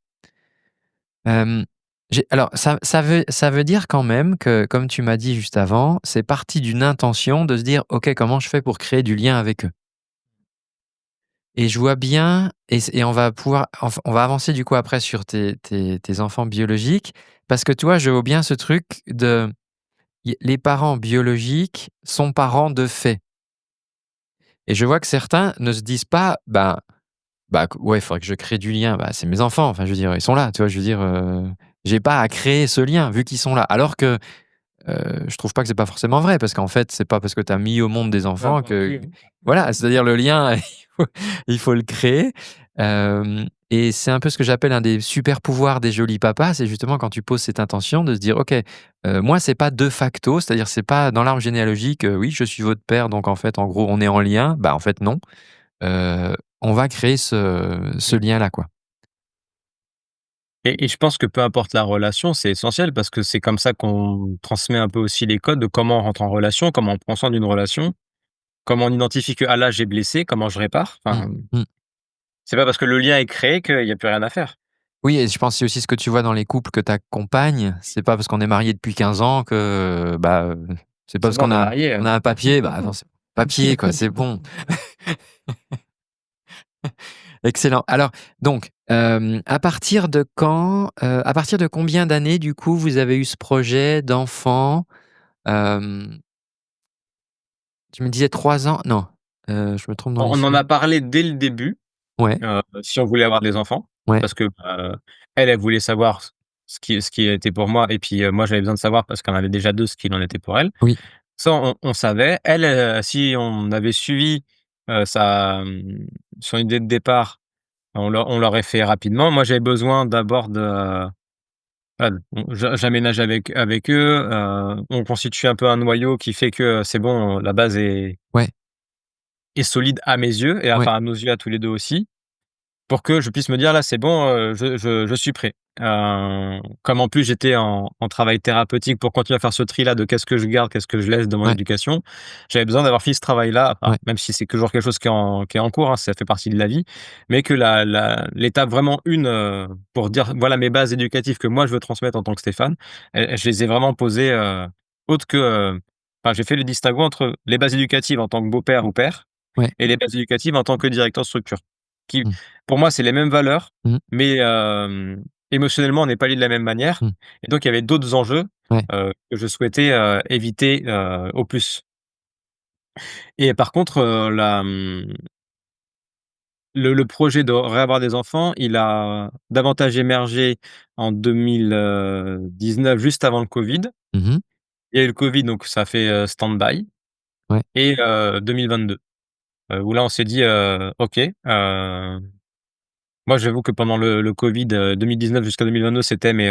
Hem, j'ai alors ça veut dire quand même que, comme tu m'as dit juste avant, c'est parti d'une intention de se dire: «OK, comment je fais pour créer du lien avec eux?» Et je vois bien et on va pouvoir on va avancer du coup après sur tes enfants biologiques parce que, tu vois, je vois bien ce truc de les parents biologiques sont parents de fait. Et je vois que certains ne se disent pas: «Bah, ouais, il faudrait que je crée du lien». Bah, c'est mes enfants, enfin, je veux dire, ils sont là, tu vois? Je veux dire, j'ai pas à créer ce lien vu qu'ils sont là. Alors que, je trouve pas que c'est pas forcément vrai parce qu'en fait, c'est pas parce que tu as mis au monde des Peu enfants importe que qui, hein. voilà, c'est-à-dire le lien, faut il faut le créer. Et c'est un peu ce que j'appelle un des super pouvoirs des jolis papas, c'est justement quand tu poses cette intention de se dire: «OK, moi, c'est pas de facto, c'est-à-dire c'est pas dans l'arbre généalogique, oui, je suis votre père, donc en fait, en gros, on est en lien». Bah, en fait, non. On va créer ce Mmh. lien-là, quoi. Et je pense que peu importe la relation, c'est essentiel parce que c'est comme ça qu'on transmet un peu aussi les codes de comment on rentre en relation, comment on prend soin d'une relation, comment on identifie que: «Ah là, j'ai blessé», comment je répare. Mmh, Enfin, mmh. c'est pas parce que le lien est créé qu'il y a plus rien à faire. Oui et je pense que c'est aussi ce que tu vois dans les couples que tu accompagnes. C'est pas parce qu'on est marié depuis 15 ans que, bah, c'est pas C'est parce bon, qu'on on est a mariés, on a un papier, bah, non, c'est papier, quoi, c'est bon. Excellent. Alors donc, à partir de combien d'années, du coup, vous avez eu ce projet d'enfant? Hem, Tu me disais 3 ans? Non, je me trompe dans les On en a chiffres. parlé dès le début. Ouais, Si on voulait avoir des enfants, ouais, parce que, elle voulait savoir ce qui était pour moi, et puis, moi j'avais besoin de savoir parce qu'on avait déjà 2 ce qu'il en était pour elle. oui, Ça on savait. Elle, si on avait suivi, son idée de départ, on l'aurait fait rapidement. Moi j'avais besoin d'abord de, voilà, j'aménage avec eux, on constitue un peu un noyau qui fait que c'est bon, la base ouais, est solide à mes yeux, et ouais, enfin à nos yeux à tous les 2 aussi. Pour que je puisse me dire: «Là, c'est bon, je suis prêt». Comme en plus j'étais en travail thérapeutique pour continuer à faire ce tri-là de qu'est-ce que je garde, qu'est-ce que je laisse de mon ouais, éducation, j'avais besoin d'avoir fait ce travail-là, enfin, ouais, même si c'est toujours quelque chose qui est en cours, hein, ça fait partie de la vie, mais que l'étape vraiment 1, pour dire: «Voilà mes bases éducatives que moi je veux transmettre en tant que Stéphane», je les ai vraiment posées, autres que, enfin, j'ai fait le distinguo entre les bases éducatives en tant que beau-père ou père, ouais. et les bases éducatives en tant que directeur de structure. Qui, Mmh, pour moi, c'est les mêmes valeurs, mmh, mais émotionnellement, on n'est pas liés de la même manière, mmh, et donc il y avait d'autres enjeux, ouais. que je souhaitais, éviter, au plus. Et par contre, le projet de réavoir des enfants, il a davantage émergé en 2019, juste avant le covid. Mmh. Il y a eu le covid, donc ça a fait, stand-by. Ouais. Et 2022, où là on s'est dit, «OK». Moi j'avoue que pendant le covid, 2019 jusqu'à 2022, c'était mais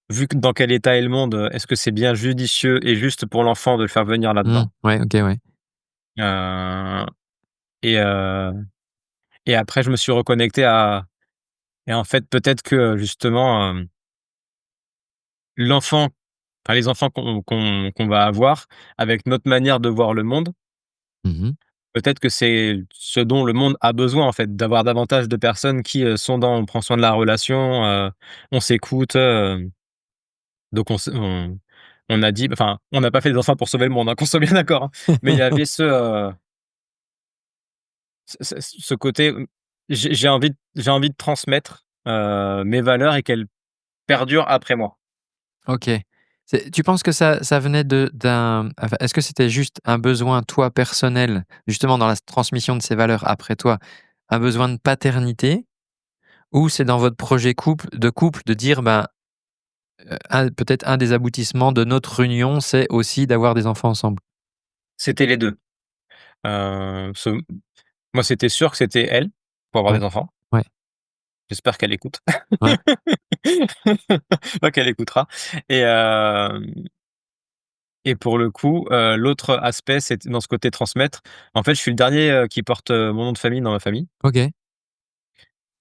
vu que dans quel état est le monde, est-ce que c'est bien judicieux et juste pour l'enfant de le faire venir Mmh. là-dedans? Ouais, OK, ouais. Heu et heu et après je me suis reconnecté à et en fait peut-être que justement, l'enfant enfin les enfants qu'on va avoir, avec notre manière de voir le monde, Mmh. peut-être que c'est ce dont le monde a besoin en fait, d'avoir davantage de personnes qui, sont dans on prend soin de la relation, on s'écoute, donc on a dit enfin, on n'a pas fait des enfants pour sauver le monde, hein, qu'on soit bien d'accord, hein. Mais il y avait ce côté, j'ai envie de transmettre, mes valeurs et qu'elles perdurent après moi. OK. Tu penses que ça venait enfin, est-ce que c'était juste un besoin, toi, personnel, justement dans la transmission de ces valeurs après toi, un besoin de paternité? Ou c'est dans votre projet couple de dire, ben, peut-être un des aboutissements de notre union, c'est aussi d'avoir des enfants ensemble? C'était les 2. Ce Moi, c'était sûr que c'était elle, pour avoir Ouais, des enfants. ouais, J'espère qu'elle écoute. ouais. Pas qu'elle écoutera. et hem et pour le coup, l'autre aspect, c'est dans ce côté transmettre. En fait, je suis le dernier, qui porte, mon nom de famille dans ma famille. OK.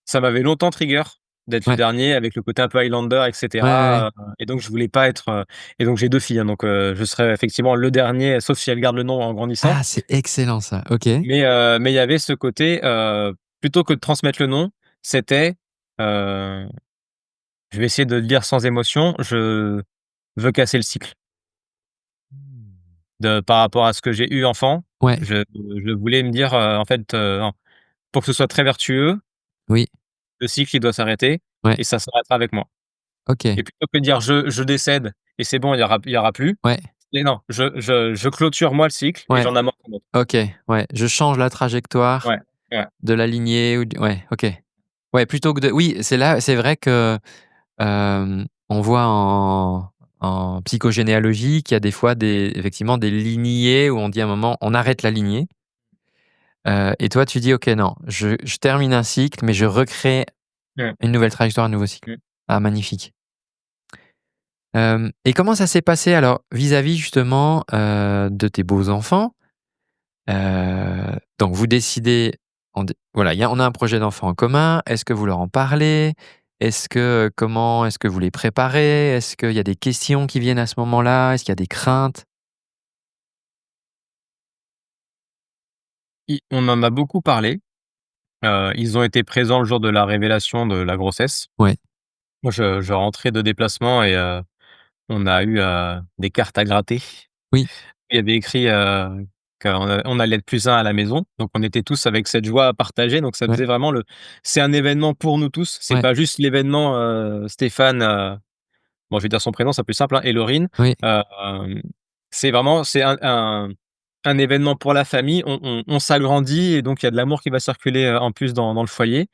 Ça m'avait longtemps trigger d'être le Ouais. dernier avec le côté un peu Highlander et Ouais, ouais, ouais. cetera, et donc je voulais pas être, et donc j'ai 2 filles, hein, donc je serai effectivement le dernier, sauf si elle garde le nom en grandissant. Ah, c'est excellent ça. OK. Mais il y avait ce côté, plutôt que de transmettre le nom, c'était, heu, je vais essayer de le dire sans émotion, je veux casser le cycle. Mmh. Par rapport à ce que j'ai eu enfant, Ouais. je voulais me dire, en fait, non, pour que ce soit très vertueux, Oui. le cycle il doit s'arrêter Ouais. et ça s'arrêtera avec moi. OK. Et plutôt que de dire: «Je décède et c'est bon, il y aura plus», Ouais. et non, je clôture moi le cycle et Ouais. j'en amorce un autre. OK. Ouais. Je change la trajectoire Ouais, ouais. de la lignée ou d ouais, OK. Ouais, plutôt que de oui, c'est vrai que, on voit en psychogénéalogie qu'il y a des fois des effectivement des lignées où on dit à un moment: «On arrête la lignée», et toi tu dis: «OK, non, je termine un cycle, mais je recrée Mmh, une nouvelle trajectoire, un nouveau cycle». mmh. Ah magnifique. Hem Et comment ça s'est passé alors vis-à-vis justement, de tes beaux-enfants? Donc vous décidez, voilà, on a un projet d'enfant en commun. Est-ce que vous leur en parlez? Comment est-ce que vous les préparez? Est-ce qu'il y a des questions qui viennent à ce moment-là? Est-ce qu'il y a des craintes? On en a beaucoup parlé, ils ont été présents le jour de la révélation de la grossesse. Ouais. Moi, je rentrais de déplacement et on a eu, des cartes à gratter. Oui, Il y avait écrit, qu'on allait être plus un à la maison, donc on était tous avec cette joie à partager, donc ça ouais, faisait vraiment le c'est un événement pour nous tous, c'est ouais, pas juste l'événement, Stéphane, bon je vais dire son prénom, c'est plus simple, hein, Élorine, oui, hem, c'est vraiment c'est un événement pour la famille, on s'agrandit et donc il y a de l'amour qui va circuler, en plus dans le foyer.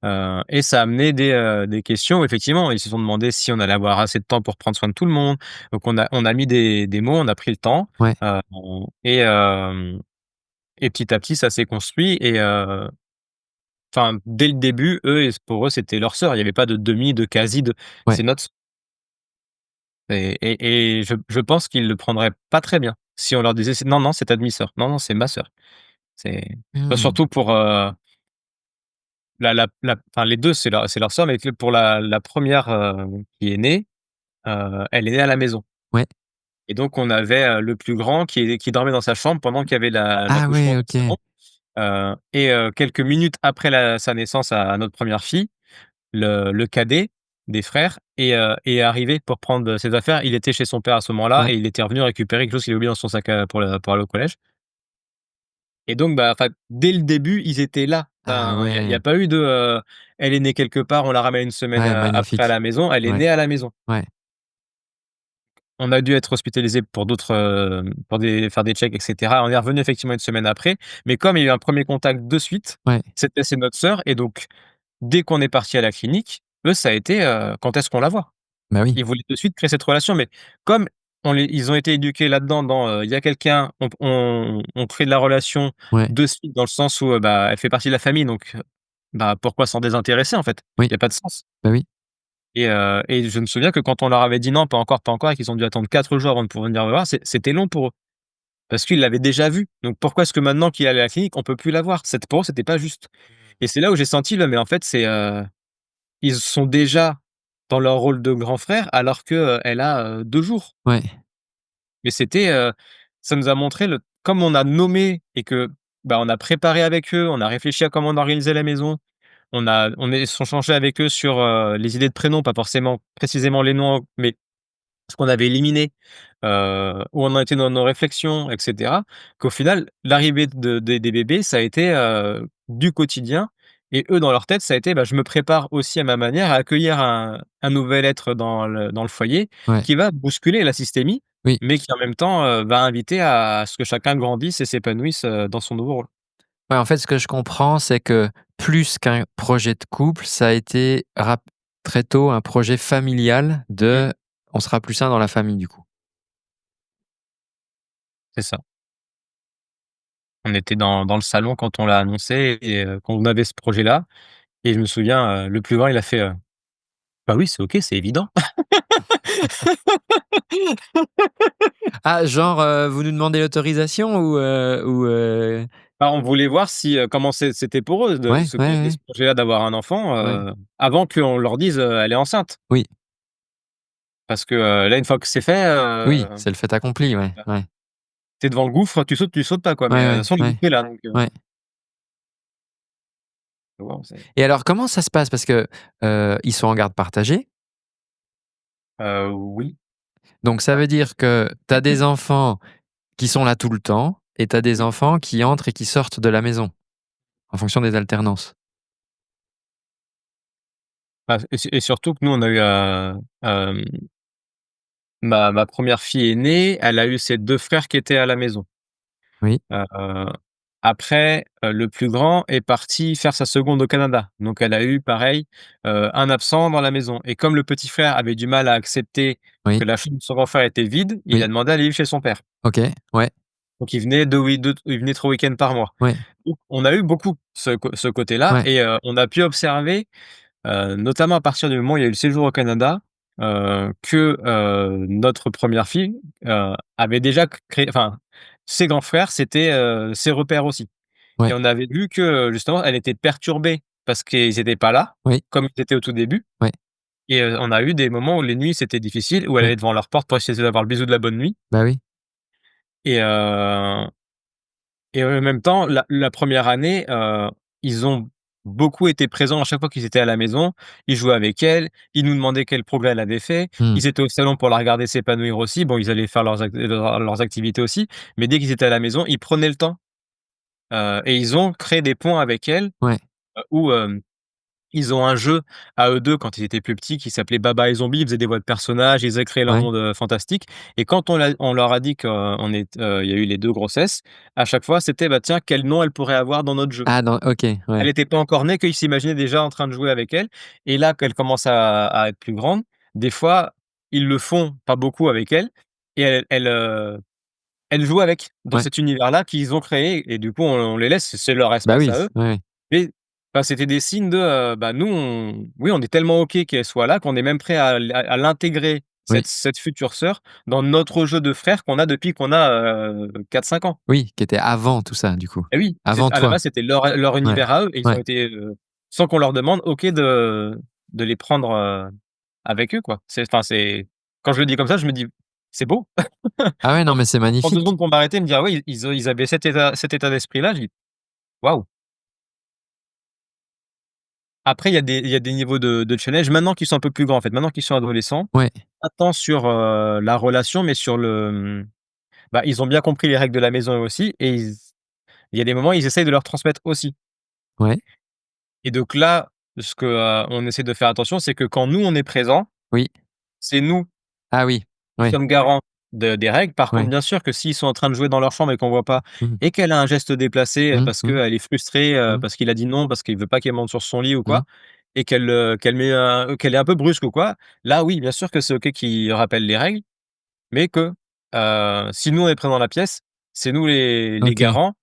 Et ça a amené des questions. Effectivement, ils se sont demandé si on allait avoir assez de temps pour prendre soin de tout le monde. Donc on a mis des mots, on a pris le temps, ouais, heu et et petit à petit, ça s'est construit et enfin, dès le début, pour eux, c'était leur sœur. Il y avait pas de demi, de quasi, de ouais. c'est notre sœur et je pense qu'ils le prendraient pas très bien si on leur disait: «C'est non, non, c'est ta demi-sœur. Non, non, c'est ma sœur». C'est bah, Mmh. surtout pour, la enfin les 2 c'est leur sœur, mais que pour la 1re, qui est née, elle est née à la maison Ouais. et donc on avait, le plus grand qui dormait dans sa chambre pendant qu'il y avait Ah l'accouchement ouais, dans le OK. salon, et quelques minutes après sa naissance à notre première fille, le cadet des frères est arrivé pour prendre ses affaires. Il était chez son père à ce moment-là Ouais. et il était revenu récupérer quelque chose qu'il avait oublié dans son sac à pour aller au collège et donc bah, enfin, dès le début, ils étaient là. Ah Enfin, il y a ouais. pas eu de, elle est née quelque part, on la ramène une semaine, Ouais, après à magnifique. la maison, elle est Ouais, née à la maison. ouais. on a dû être hospitalisés pour d'autres, pour des faire des checks et cetera. On est revenu effectivement une semaine après, mais comme il y a eu un premier contact de suite, Ouais. c'est notre sœur et donc dès qu'on est parti à la clinique, eux, ça a été, «Quand est-ce qu'on la voit?» Bah oui. Ils voulaient de suite créer cette relation, mais comme ils ont été éduqués là-dedans dans, il y a quelqu'un, on crée de la relation Ouais. de suite dans le sens où, bah, elle fait partie de la famille donc, bah, pourquoi s'en désintéresser en fait? Oui. Il y a pas de sens Bah oui. et je me souviens que quand on leur avait dit: «Non, pas encore, pas encore» et qu'ils ont dû attendre 4 jours avant de pouvoir venir me voir, c'était long pour eux. Parce qu'ils l'avaient déjà vue, donc pourquoi est-ce que maintenant qu'il est allé à la clinique, on peut plus la voir? Pour eux, c'était pas juste et c'est là où j'ai senti mais en fait, ils sont déjà dans leur rôle de grand frère alors que, elle a, 2 jours. Ouais. Mais ça nous a montré comme on a nommé et que, bah, on a préparé avec eux, on a réfléchi à comment on organisait la maison, on est échangé avec eux sur, les idées de prénoms, pas forcément précisément les noms, mais ce qu'on avait éliminé, où on en était dans nos réflexions et cetera, qu'au final, l'arrivée des bébés, ça a été, du quotidien et eux, dans leur tête, ça a été: «Bah, je me prépare aussi à ma manière à accueillir un nouvel être dans le foyer Ouais. qui va bousculer la systémie, Oui. mais qui en même temps, va inviter à ce que chacun grandisse et s'épanouisse, dans son nouveau rôle». Ouais, en fait, ce que je comprends, c'est que plus qu'un projet de couple, ça a été très tôt un projet familial Mmh, de on sera plus un dans la famille, du coup. c'est ça. On était dans le salon quand on l'a annoncé et quand on avait ce projet-là et je me souviens, le plus grand, il a fait, «Bah oui, c'est OK, c'est évident». Ah, genre, vous nous demandez l'autorisation ou. Bah, on voulait voir si, comment c'était pour eux de Ouais, ce ouais, ce ouais, projet-là d'avoir un enfant, ouais. avant qu'on leur dise, «Elle est enceinte». Oui, Parce que, là, une fois que c'est fait, oui, c'est le fait accompli, ouais, bah, ouais. tu es devant le gouffre, tu sautes pas, quoi, mais, Ouais, de toute ouais, façon, le ouais, gouffre est là, donc, ouais. waouh, c'est Et alors comment ça se passe? Parce que, ils sont en garde partagée, oui, donc ça ouais. veut dire que tu as des enfants qui sont là tout le temps et tu as des Mmh. enfants qui entrent et qui sortent de la maison, en fonction des alternances? Bah, et surtout que nous, on a eu, ma 1re fille est née, elle a eu ses 2 frères qui étaient à la maison. Oui, Heu, après, le plus grand est parti faire sa seconde au Canada. Donc elle a eu pareil, un absent dans la maison et comme le petit frère avait du mal à accepter oui, que la chambre de son grand frère était vide, il a oui. demandé à aller vivre chez son père. OK, ouais, Donc il venait 3 week-ends par mois. ouais, Donc on a eu beaucoup ce côté-là ouais, et on a pu observer, notamment à partir du moment où il y a eu le séjour au Canada, que, notre première fille, avait déjà créé enfin, ses grands frères, c'était, ses repères aussi. Et ouais, on avait vu que, justement, elle était perturbée parce qu'ils étaient pas là, oui, comme ils étaient au tout début ouais, et on a eu des moments où les nuits, c'était difficile, où elle ouais. allait devant leur porte pour essayer d'avoir le bisou de la bonne nuit Bah oui, et en même temps, la 1re année, ils ont beaucoup été présents à chaque fois qu'ils étaient à la maison. Ils jouaient avec elle, ils nous demandaient quel progrès elle avait fait. mmh, Ils étaient au salon pour la regarder s'épanouir aussi. Bon, ils allaient faire leurs activités aussi, mais dès qu'ils étaient à la maison, ils prenaient le temps, et ils ont créé des ponts avec elle, ouais, où, ils ont un jeu à eux 2 quand ils étaient plus petits qui s'appelait Baba et Zombie. Ils faisaient des voix de personnages, ils avaient créé leur ouais. monde, fantastique et quand on leur a dit il y a eu les 2 grossesses, à chaque fois, c'était: «Bah, tiens, quel nom elle pourrait avoir dans notre jeu?» Ah dans OK, Elle ouais, était pas encore née qu'ils s'imaginaient déjà en train de jouer avec elle et là, qu'elle commence à être plus grande, des fois, ils le font, pas beaucoup avec elle et elle joue avec, dans ouais. cet univers-là qu'ils ont créé et du coup, on les laisse, c'est leur Bah espace oui, à eux ouais, ouais, mais bah, c'était des signes de, bah, nous on est tellement OK qu'elle soit là qu'on est même prêt à l'intégrer, oui, cette future sœur, dans notre jeu de frères qu'on a depuis qu'on a, 4-5 ans. oui, qui était avant tout ça, du coup? Et oui, Avant à la toi? base, c'était leur Ouais, univers à eux et ils ont ouais. été, sans qu'on leur demande, OK de les prendre, avec eux, quoi. C'est quand je le dis comme ça, je me dis: «C'est beau». Ah ouais, non, mais c'est Je prends 2 magnifique. secondes pour m'arrêter et me dire: «Ah oui, ils avaient cet état d'esprit-là». Je dis: «Waouh». Après, il y a des niveaux de challenge maintenant qu'ils sont un peu plus grands, en fait, maintenant qu'ils sont adolescents, Ouais, pas tant sur, la relation, mais sur bah, ils ont bien compris les règles de la maison eux aussi et il y a des moments, ils essayent de leur transmettre aussi ouais, et donc là, ce que, on essaie de faire attention, c'est que quand nous, on est présents, oui. c'est nous Ah oui, Ouais. sommes garants de des règles. Par contre, Ouais. bien sûr que s'ils sont en train de jouer dans leur chambre et qu'on voit pas Mmh. et qu'elle a un geste déplacé, Mmh. parce Mmh. qu'elle est frustrée, Mmh. parce qu'il a dit non, parce qu'il veut pas qu'elle monte sur son lit ou Mmh. quoi et qu'elle est un peu brusque ou quoi, là oui, bien sûr que c'est OK qu'il rappelle les règles, mais que, si nous on est présents dans la pièce, c'est nous les OK. garants.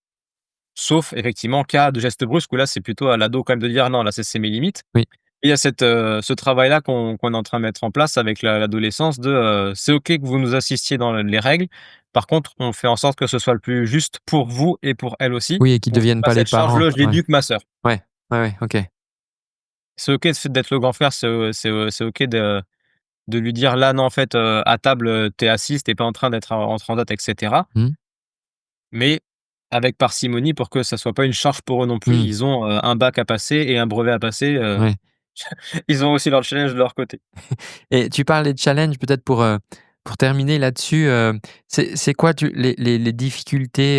Sauf effectivement cas de gestes brusques où là, c'est plutôt à l'ado quand même de dire: «Non, là, c'est mes limites». Oui. Et il y a ce travail-là qu'on est en train de mettre en place avec l'adolescence de, c'est OK que vous nous assistiez dans les règles. Par contre, on fait en sorte que ce soit le plus juste pour vous et pour elle aussi. Oui et qu'ils On fait deviennent pas pas les cette parents, charge-là, je quoi. Ouais. l'éduque ma sœur. Ouais. Ouais, ouais, OK. C'est OK d'être le grand frère, c'est OK de lui dire: «Là, non, en fait, à table, tu es assise, tu es pas en train d'être en train et cetera». Mmh. Mais avec parcimonie pour que ça soit pas une charge pour eux non plus. Mmh. Ils ont, un bac à passer et un brevet à passer, Ouais. ils ont aussi leur challenge de leur côté. Et tu parles des challenges peut-être pour terminer là-dessus, c'est quoi les difficultés,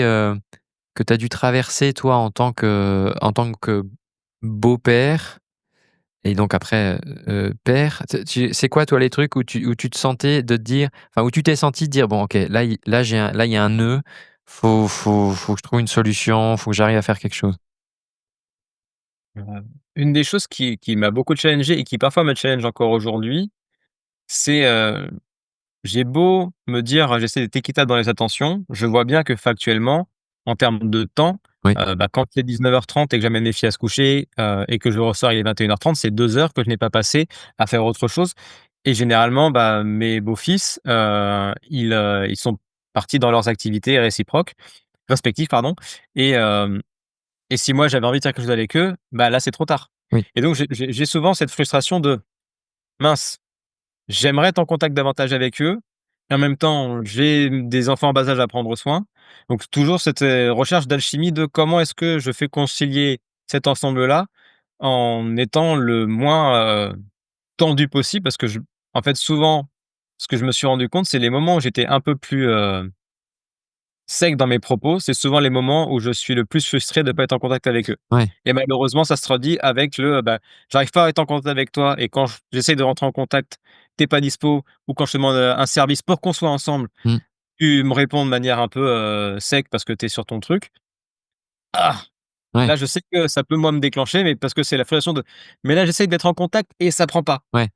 que tu as dû traverser toi en tant que beau-père et donc après, père? C'est quoi toi les trucs où tu te sentais de te dire enfin où tu t'es senti dire: «Bon OK, là il y a un nœud, faut que je trouve une solution, faut que j'arrive à faire quelque chose»? Heu, une des choses qui m'a beaucoup challengé et qui parfois me challenge encore aujourd'hui, c'est, j'ai beau me dire: «J'essaie d'être équitable dans les attentions», je vois bien que factuellement, en termes de temps, Oui, quand il est 19:30 et que j'amène mes filles à se coucher, et que je ressors, il est 21:30, c'est 2 heures que je n'ai pas passées à faire autre chose et généralement, bah, mes beaux-fils, ils sont partis dans leurs activités réciproques respectives, pardon et et si moi j'avais envie de faire quelque chose avec eux, bah, là, c'est trop tard oui, et donc j'ai souvent cette frustration de: «Mince, j'aimerais être en contact davantage avec eux et en même temps, j'ai des enfants en bas âge à prendre soin». Donc toujours cette, recherche d'alchimie de comment est-ce que je fais concilier cet ensemble-là en étant le moins, tendu possible? Parce que en fait, souvent, ce que je me suis rendu compte, c'est les moments où j'étais un peu plus, sec dans mes propos, c'est souvent les moments où je suis le plus frustré de ne pas être en contact avec eux ouais, et malheureusement, ça se traduit avec bah, j'arrive pas à être en contact avec toi et quand j'essaie de rentrer en contact, t'es pas dispo ou quand je te demande, un service pour qu'on soit ensemble, mmh, tu me réponds de manière un peu, sec parce que tu es sur ton truc. Ah! ouais, Là, je sais que ça peut, moi, me déclencher, mais parce que c'est la frustration de: «Mais là, j'essaye d'être en contact et ça prend pas». ouais,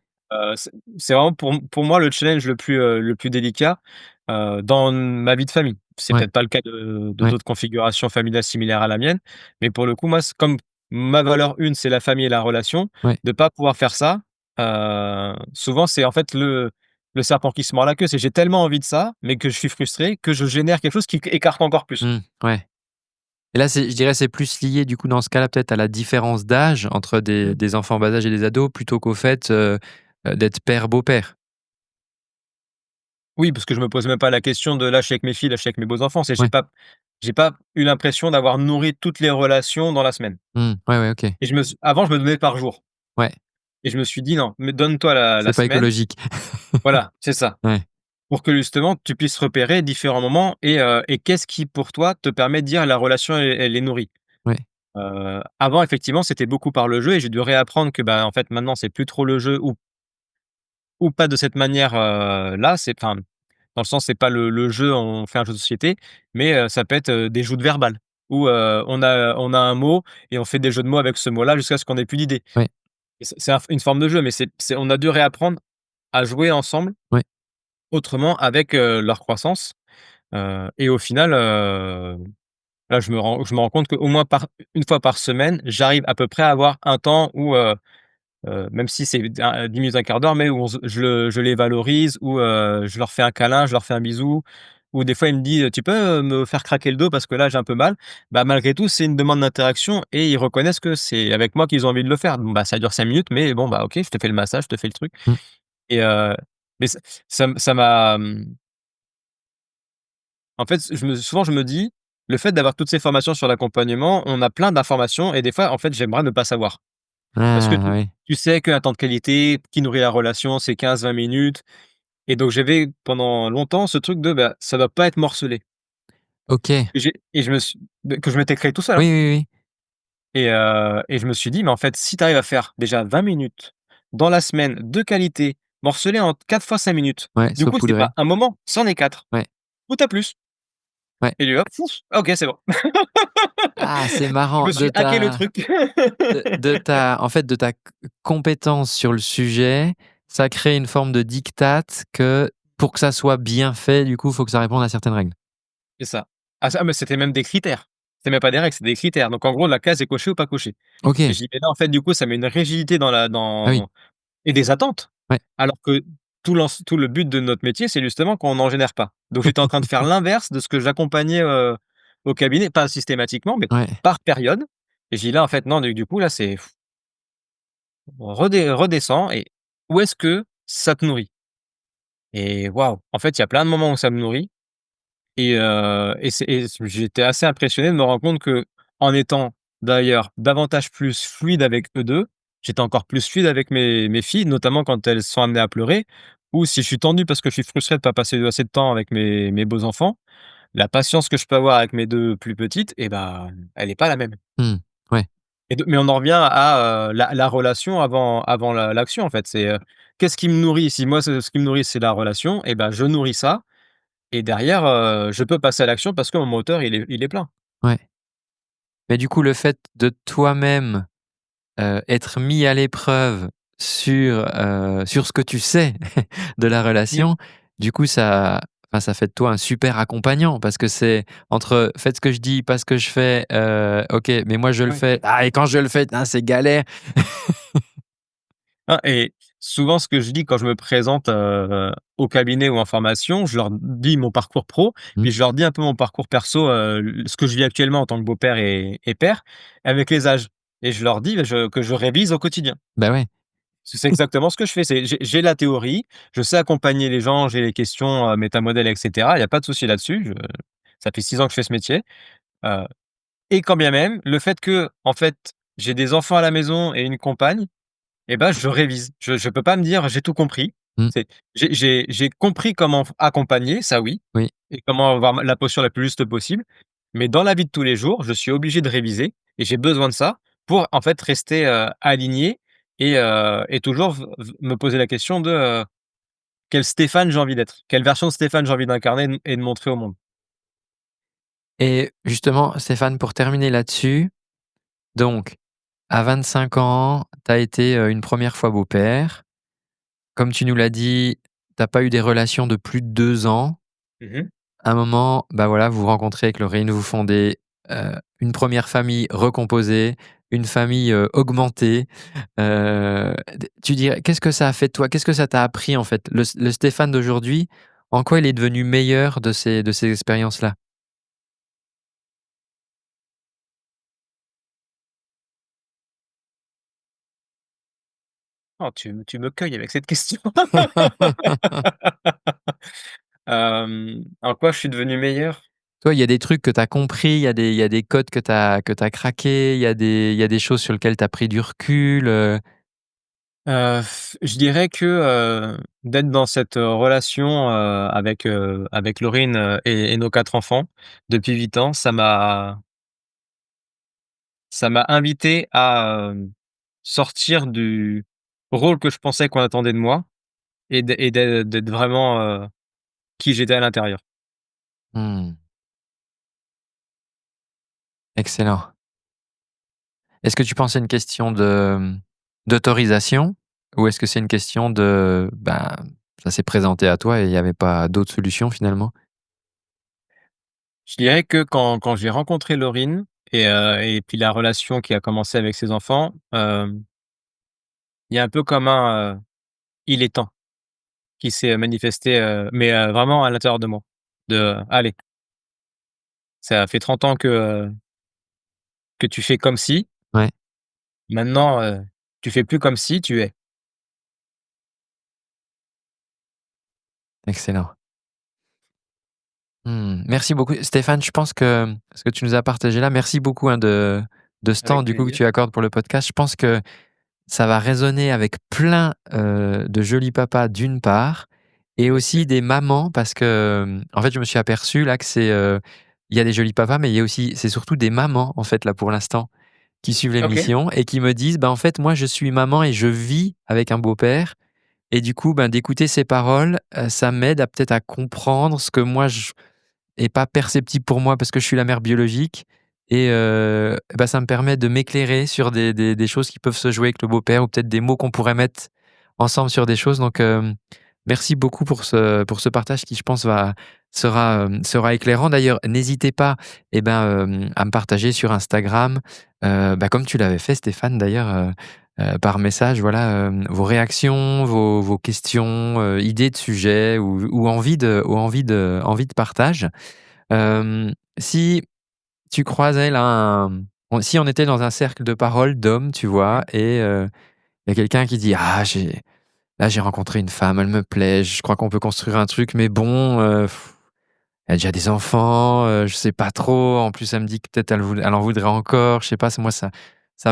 C'est vraiment pour moi le challenge le plus délicat, dans ma vie de famille. C'est ouais, peut-être pas le cas de ouais, d'autres configurations familiales similaires à la mienne, mais pour le coup, moi, c'est comme ma valeur 1, c'est la famille et la relation, ouais, de pas pouvoir faire ça, souvent c'est en fait le serpent qui se mord la queue. C'est j'ai tellement envie de ça, mais que je suis frustré, que je génère quelque chose qui écarte encore plus. mmh, ouais. Et là, je dirais, c'est plus lié du coup dans ce cas-là peut-être à la différence d'âge entre Mmh. des enfants en bas âge et des ados plutôt qu'au fait, d'être père, beau-père? Oui, parce que je me pose même pas la question de là, je suis avec mes filles, là, je suis avec mes beaux-enfants. C'est Ouais. j'ai pas eu l'impression d'avoir nourri toutes les relations dans la semaine Mmh. Ouais, ouais, OK. et avant, je me donnais par jour Ouais, et je me suis dit: «Non, mais donne-toi la c'est pas semaine». écologique. Voilà, c'est ça. Ouais, Pour que justement, tu puisses repérer différents moments et qu'est-ce qui, pour toi, te permet de dire: «La relation, elle est nourrie». ouais, Avant, effectivement, c'était beaucoup par le jeu et j'ai dû réapprendre que, bah, en fait, maintenant, c'est plus trop le jeu ou pas de cette manière, là. C'est enfin, dans le sens, c'est pas le jeu, on fait un jeu de société, mais ça peut être, des joutes verbales où, on a un mot et on fait des jeux de mots avec ce mot-là jusqu'à ce qu'on ait plus d'idées ouais, et c'est une forme de jeu, mais on a dû réapprendre à jouer ensemble ouais. autrement avec, leur croissance, et au final, là, je me rends compte qu'au moins par une fois par semaine, j'arrive à peu près à avoir un temps où, même si c'est 10 minutes, un quart d'heure, mais où je les valorise, où, je leur fais un câlin, je leur fais un bisou, ou des fois il me dit: «Tu peux, me faire craquer le dos parce que là j'ai un peu mal?» Bah, malgré tout, c'est une demande d'interaction et ils reconnaissent que c'est avec moi qu'ils ont envie de le faire. Bon, bah, ça dure 5 minutes, mais bon, bah, OK, je te fais le massage, je te fais le truc Mmh. et mais ça m'a, en fait, souvent je me dis: «Le fait d'avoir toutes ces formations sur l'accompagnement, on a plein d'informations et des fois, en fait, j'aimerais ne pas savoir». Parce que Ah tu oui. tu sais qu'un temps de qualité qui nourrit la relation, c'est 15-20 minutes et donc j'avais pendant longtemps ce truc de, bah, ça doit pas être morcelé OK. et je me suis que je m'étais créé tout seul, hein Oui, oui, oui. et je me suis dit: «Mais en fait, si tu arrives à faire déjà 20 minutes dans la semaine de qualité morcelé en 4 fois 5 minutes. Ouais, Du coup, c'est saupoudré. pas un moment, c'en est 4 Ouais, ou tu plus. ouais. Et lui hop, fouf, OK, c'est bon. Ah, c'est Je marrant me suis hacké le truc. de ta compétence sur le sujet, ça crée une forme de diktat que pour que ça soit bien fait, du coup, il faut que ça réponde à certaines règles. C'est ça. Ah ça, mais c'était même des critères. C'est même pas des règles, c'est des critères. Donc en gros, la case est cochée ou pas cochée. Et OK. je dis: «Mais là, en fait, du coup, ça met une rigidité dans la Ah oui, dans et des attentes». ouais. Alors que tout le but de notre métier, c'est justement qu'on n'en génère pas. Donc j'étais en train de faire l'inverse de ce que j'accompagnais, au cabinet, pas systématiquement, mais Ouais. par période. Et j'ai dit: «Là, en fait, non, du coup, là, c'est redescends et où est-ce que ça te nourrit?» Et waouh! En fait, il y a plein de moments où ça me nourrit. Et j'étais assez impressionné de me rendre compte qu'en étant d'ailleurs davantage plus fluide avec eux 2, j'étais encore plus fluide avec mes filles, notamment quand elles sont amenées à pleurer ou si je suis tendu parce que je suis frustré de pas passer assez de temps avec mes beaux enfants, la patience que je peux avoir avec mes 2 plus petites et ben, elle est pas la même. Mmh. Ouais. Mais on en revient à, la relation avant l'action en fait. C'est, qu'est-ce qui me nourrit? Si moi ce qui me nourrit c'est la relation et ben, je nourris ça et derrière, je peux passer à l'action parce que mon moteur il est plein. Ouais. Mais du coup, le fait de toi-même, être mis à l'épreuve sur ce que tu sais de la Mmh. relation, du coup, ça fait de toi un super accompagnant parce que c'est entre: «Faites ce que je dis, pas ce que je fais, OK, mais moi je le Ouais. fais. Ah et quand je le fais, ah c'est galère». Ah et souvent ce que je dis quand je me présente, au cabinet ou en formation, je leur dis mon parcours pro, Mmh. puis je leur dis un peu mon parcours perso, ce que je vis actuellement en tant que beau-père et père, avec les âges et je leur dis, que je révise au quotidien. Bah ouais. C'est exactement ce que je fais, c'est j'ai la théorie, je sais accompagner les gens, j'ai les questions, métamodèles et cetera, il y a pas de souci là-dessus, ça fait 6 ans que je fais ce métier, heu et quand bien même, le fait que, en fait, j'ai des enfants à la maison et une compagne et ben, je révise. Je peux pas me dire: «J'ai tout compris». Mmh. C'est j'ai compris comment accompagner, ça oui, Oui. et comment avoir la posture la plus juste possible. Mais dans la vie de tous les jours, je suis obligé de réviser et j'ai besoin de ça pour, en fait, rester, aligné et toujours me poser la question de, quel Stéphane j'ai envie d'être? Quelle version de Stéphane j'ai envie d'incarner et de montrer au monde? Et justement, Stéphane, pour terminer là-dessus, donc à 25 ans, tu as été, une première fois beau-père. Comme tu nous l'as dit, tu as pas eu des relations de plus de 2 ans. Mmh mh. À un moment, bah, voilà, vous vous rencontrez avec Laurine, vous fondez, une première famille recomposée, une famille, augmentée. D Tu dirais qu'est-ce que ça a fait de toi? Qu'est-ce que ça t'a appris en fait? Le Stéphane d'aujourd'hui, en quoi il est devenu meilleur de ces expériences-là? Oh, tu me cueilles avec cette question. En quoi je suis devenu meilleur? Toi, il y a des trucs que tu as compris, il y a des codes que tu as craqués, il y a des choses sur lesquelles tu as pris du recul, Je dirais que, d'être dans cette, relation, avec Laurine, et nos 4 enfants depuis 8 ans, ça m'a invité à, sortir du rôle que je pensais qu'on attendait de moi d'être vraiment, qui j'étais à l'intérieur. Mmh, excellent. Est-ce que tu penses que c'est une question d'autorisation? Ou est-ce que c'est une question de, ben, ça s'est présenté à toi et il y avait pas d'autre solution finalement? Je dirais que quand j'ai rencontré Laurine et puis la relation qui a commencé avec ses enfants, il y a un peu comme un, «il est temps» qui s'est manifesté, mais vraiment à l'intérieur de moi. «Allez, ça fait 30 ans que tu fais comme si, Ouais, maintenant, tu fais plus comme si, tu es». excellent. Merci beaucoup Stéphane, je pense que ce que tu nous as partagé là, merci beaucoup, hein, de ce temps Avec du coup que plaisir. tu accordes pour le podcast. Je pense que ça va résonner avec plein, de jolis papas d'une part et J'espère. aussi des mamans parce que, en fait, je me suis aperçu là que il y a des jolis papas, mais il y a aussi c'est surtout des mamans en fait là pour l'instant qui suivent OK. l'émission et qui me disent: «Bah, en fait moi je suis maman et je vis avec un beau-père et du coup, ben, d'écouter ces paroles, ça m'aide à peut-être à comprendre ce que moi je est pas perceptible pour moi parce que je suis la mère biologique et bah, ça me permet de m'éclairer sur des choses qui peuvent se jouer avec le beau-père ou peut-être des mots qu'on pourrait mettre ensemble sur des choses donc merci beaucoup pour ce partage qui je pense sera éclairant. D'ailleurs, n'hésitez pas et ben, à me partager sur Instagram, bah, comme tu l'avais fait Stéphane d'ailleurs, par message, voilà, vos réactions, vos questions, idées de sujets ou envie de partage. Si tu croisais là si on était dans un cercle de parole d'hommes, tu vois? Mmh. Et il y a quelqu'un qui dit: «Ah j'ai rencontré une femme, elle me plaît, je crois qu'on peut construire un truc, mais bon, elle a déjà des enfants, je sais pas trop. En plus, elle me dit que peut-être elle en voudrait encore, je sais pas, moi ça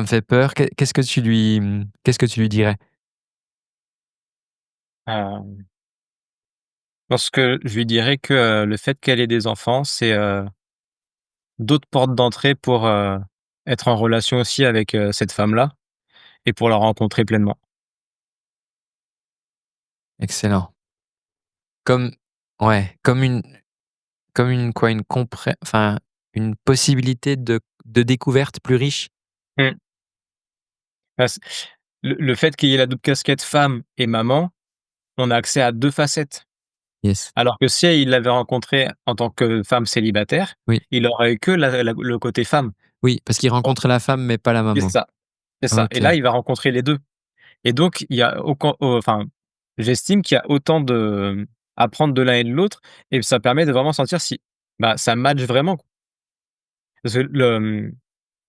me fait peur». Qu'est-ce que tu lui dirais? Hem, je pense que je lui dirais que, le fait qu'elle ait des enfants, c'est, d'autres portes d'entrée pour, être en relation aussi avec, cette femme-là et pour la rencontrer pleinement. Excellent. Comme ouais, une enfin, une possibilité de découverte plus riche? Mmh. Bah, le fait qu'il y ait la double casquette femme et maman, on a accès à 2 facettes. Yes. Alors que si il l'avait rencontrée en tant que femme célibataire, Oui, il aurait eu que le côté femme. oui, parce qu'il rencontre la femme, mais pas la C'est maman. ça, c'est ça et OK. là, il va rencontrer les 2 et donc il y a aucun enfin, j'estime qu'il y a autant à prendre de l'un et de l'autre et ça permet de vraiment sentir si, bah, ça match vraiment. Parce que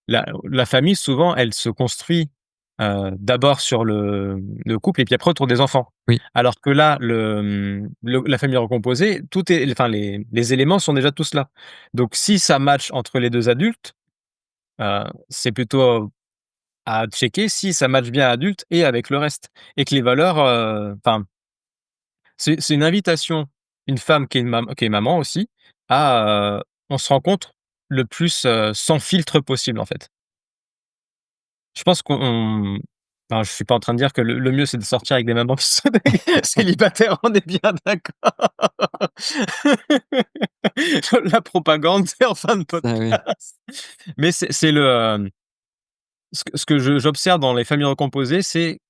la famille souvent, elle se construit, d'abord sur le couple et puis après autour des enfants. Oui, Alors que là, la famille recomposée, tout est enfin les éléments sont déjà tous là. Donc si ça match entre les 2 adultes, c'est plutôt à checker si ça match bien adulte et avec le reste et que les valeurs, enfin, c'est une invitation, une femme qui est maman aussi à, on se rencontre le plus, sans filtre possible, en fait. Je pense enfin, je suis pas en train de dire que le mieux, c'est de sortir avec des mamans qui sont célibataires, on est bien d'accord. La propagande, c'est en fin de ah oui, podcast. Mais c'est ce que j'observe dans les familles recomposées, c'est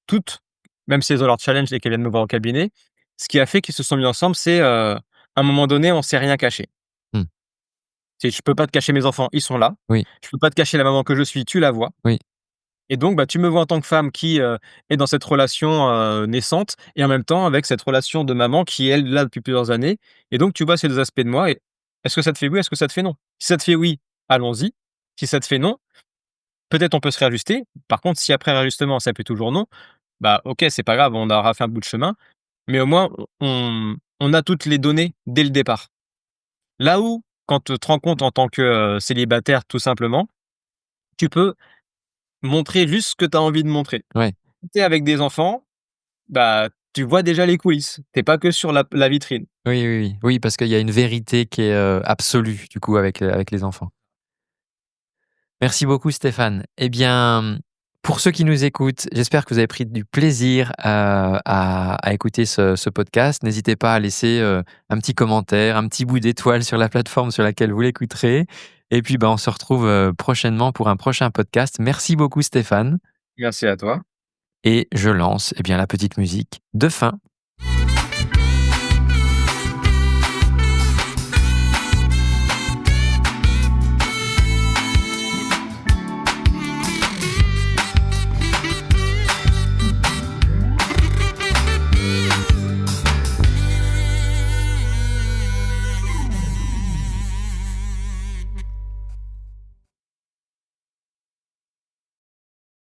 toutes, même si elles ont leurs challenges et qu'elles viennent me voir au cabinet, ce qui a fait qu'ils se sont mis ensemble, c'est, à un moment donné, on s'est rien caché. mmh, C'est: «Je peux pas te cacher mes enfants, ils sont là. oui, Je peux pas te cacher la maman que je suis, tu la vois. oui, Et donc, bah, tu me vois en tant que femme qui, est dans cette relation, naissante et en même temps avec cette relation de maman qui est, elle, là depuis plusieurs années et donc tu vois ces 2 aspects de moi et est-ce que ça te fait oui? Est-ce que ça te fait non? Si ça te fait oui, allons-y. Si ça te fait non, peut-être on peut se réajuster. Par contre, si après réajustement ça fait toujours non, bah, OK, c'est pas grave, on aura fait un bout de chemin, mais au moins on a toutes les données dès le départ. Là où, quand tu te rends compte en tant que, célibataire tout simplement, tu peux montrer juste ce que tu as envie de montrer. ouais. Si tu es avec des enfants, bah, tu vois déjà les coulisses. Tu es pas que sur la vitrine. Oui, oui, oui. Oui, parce qu'il y a une vérité qui est, absolue, du coup, avec les enfants. Merci beaucoup Stéphane. Eh bien, pour ceux qui nous écoutent, j'espère que vous avez pris du plaisir, à écouter ce podcast. N'hésitez pas à laisser, un petit commentaire, un petit bout d'étoile sur la plateforme sur laquelle vous l'écouterez et puis, bah, on se retrouve, prochainement pour un prochain podcast. Merci beaucoup Stéphane Merci à toi. et je lance, eh bien, la petite musique de fin.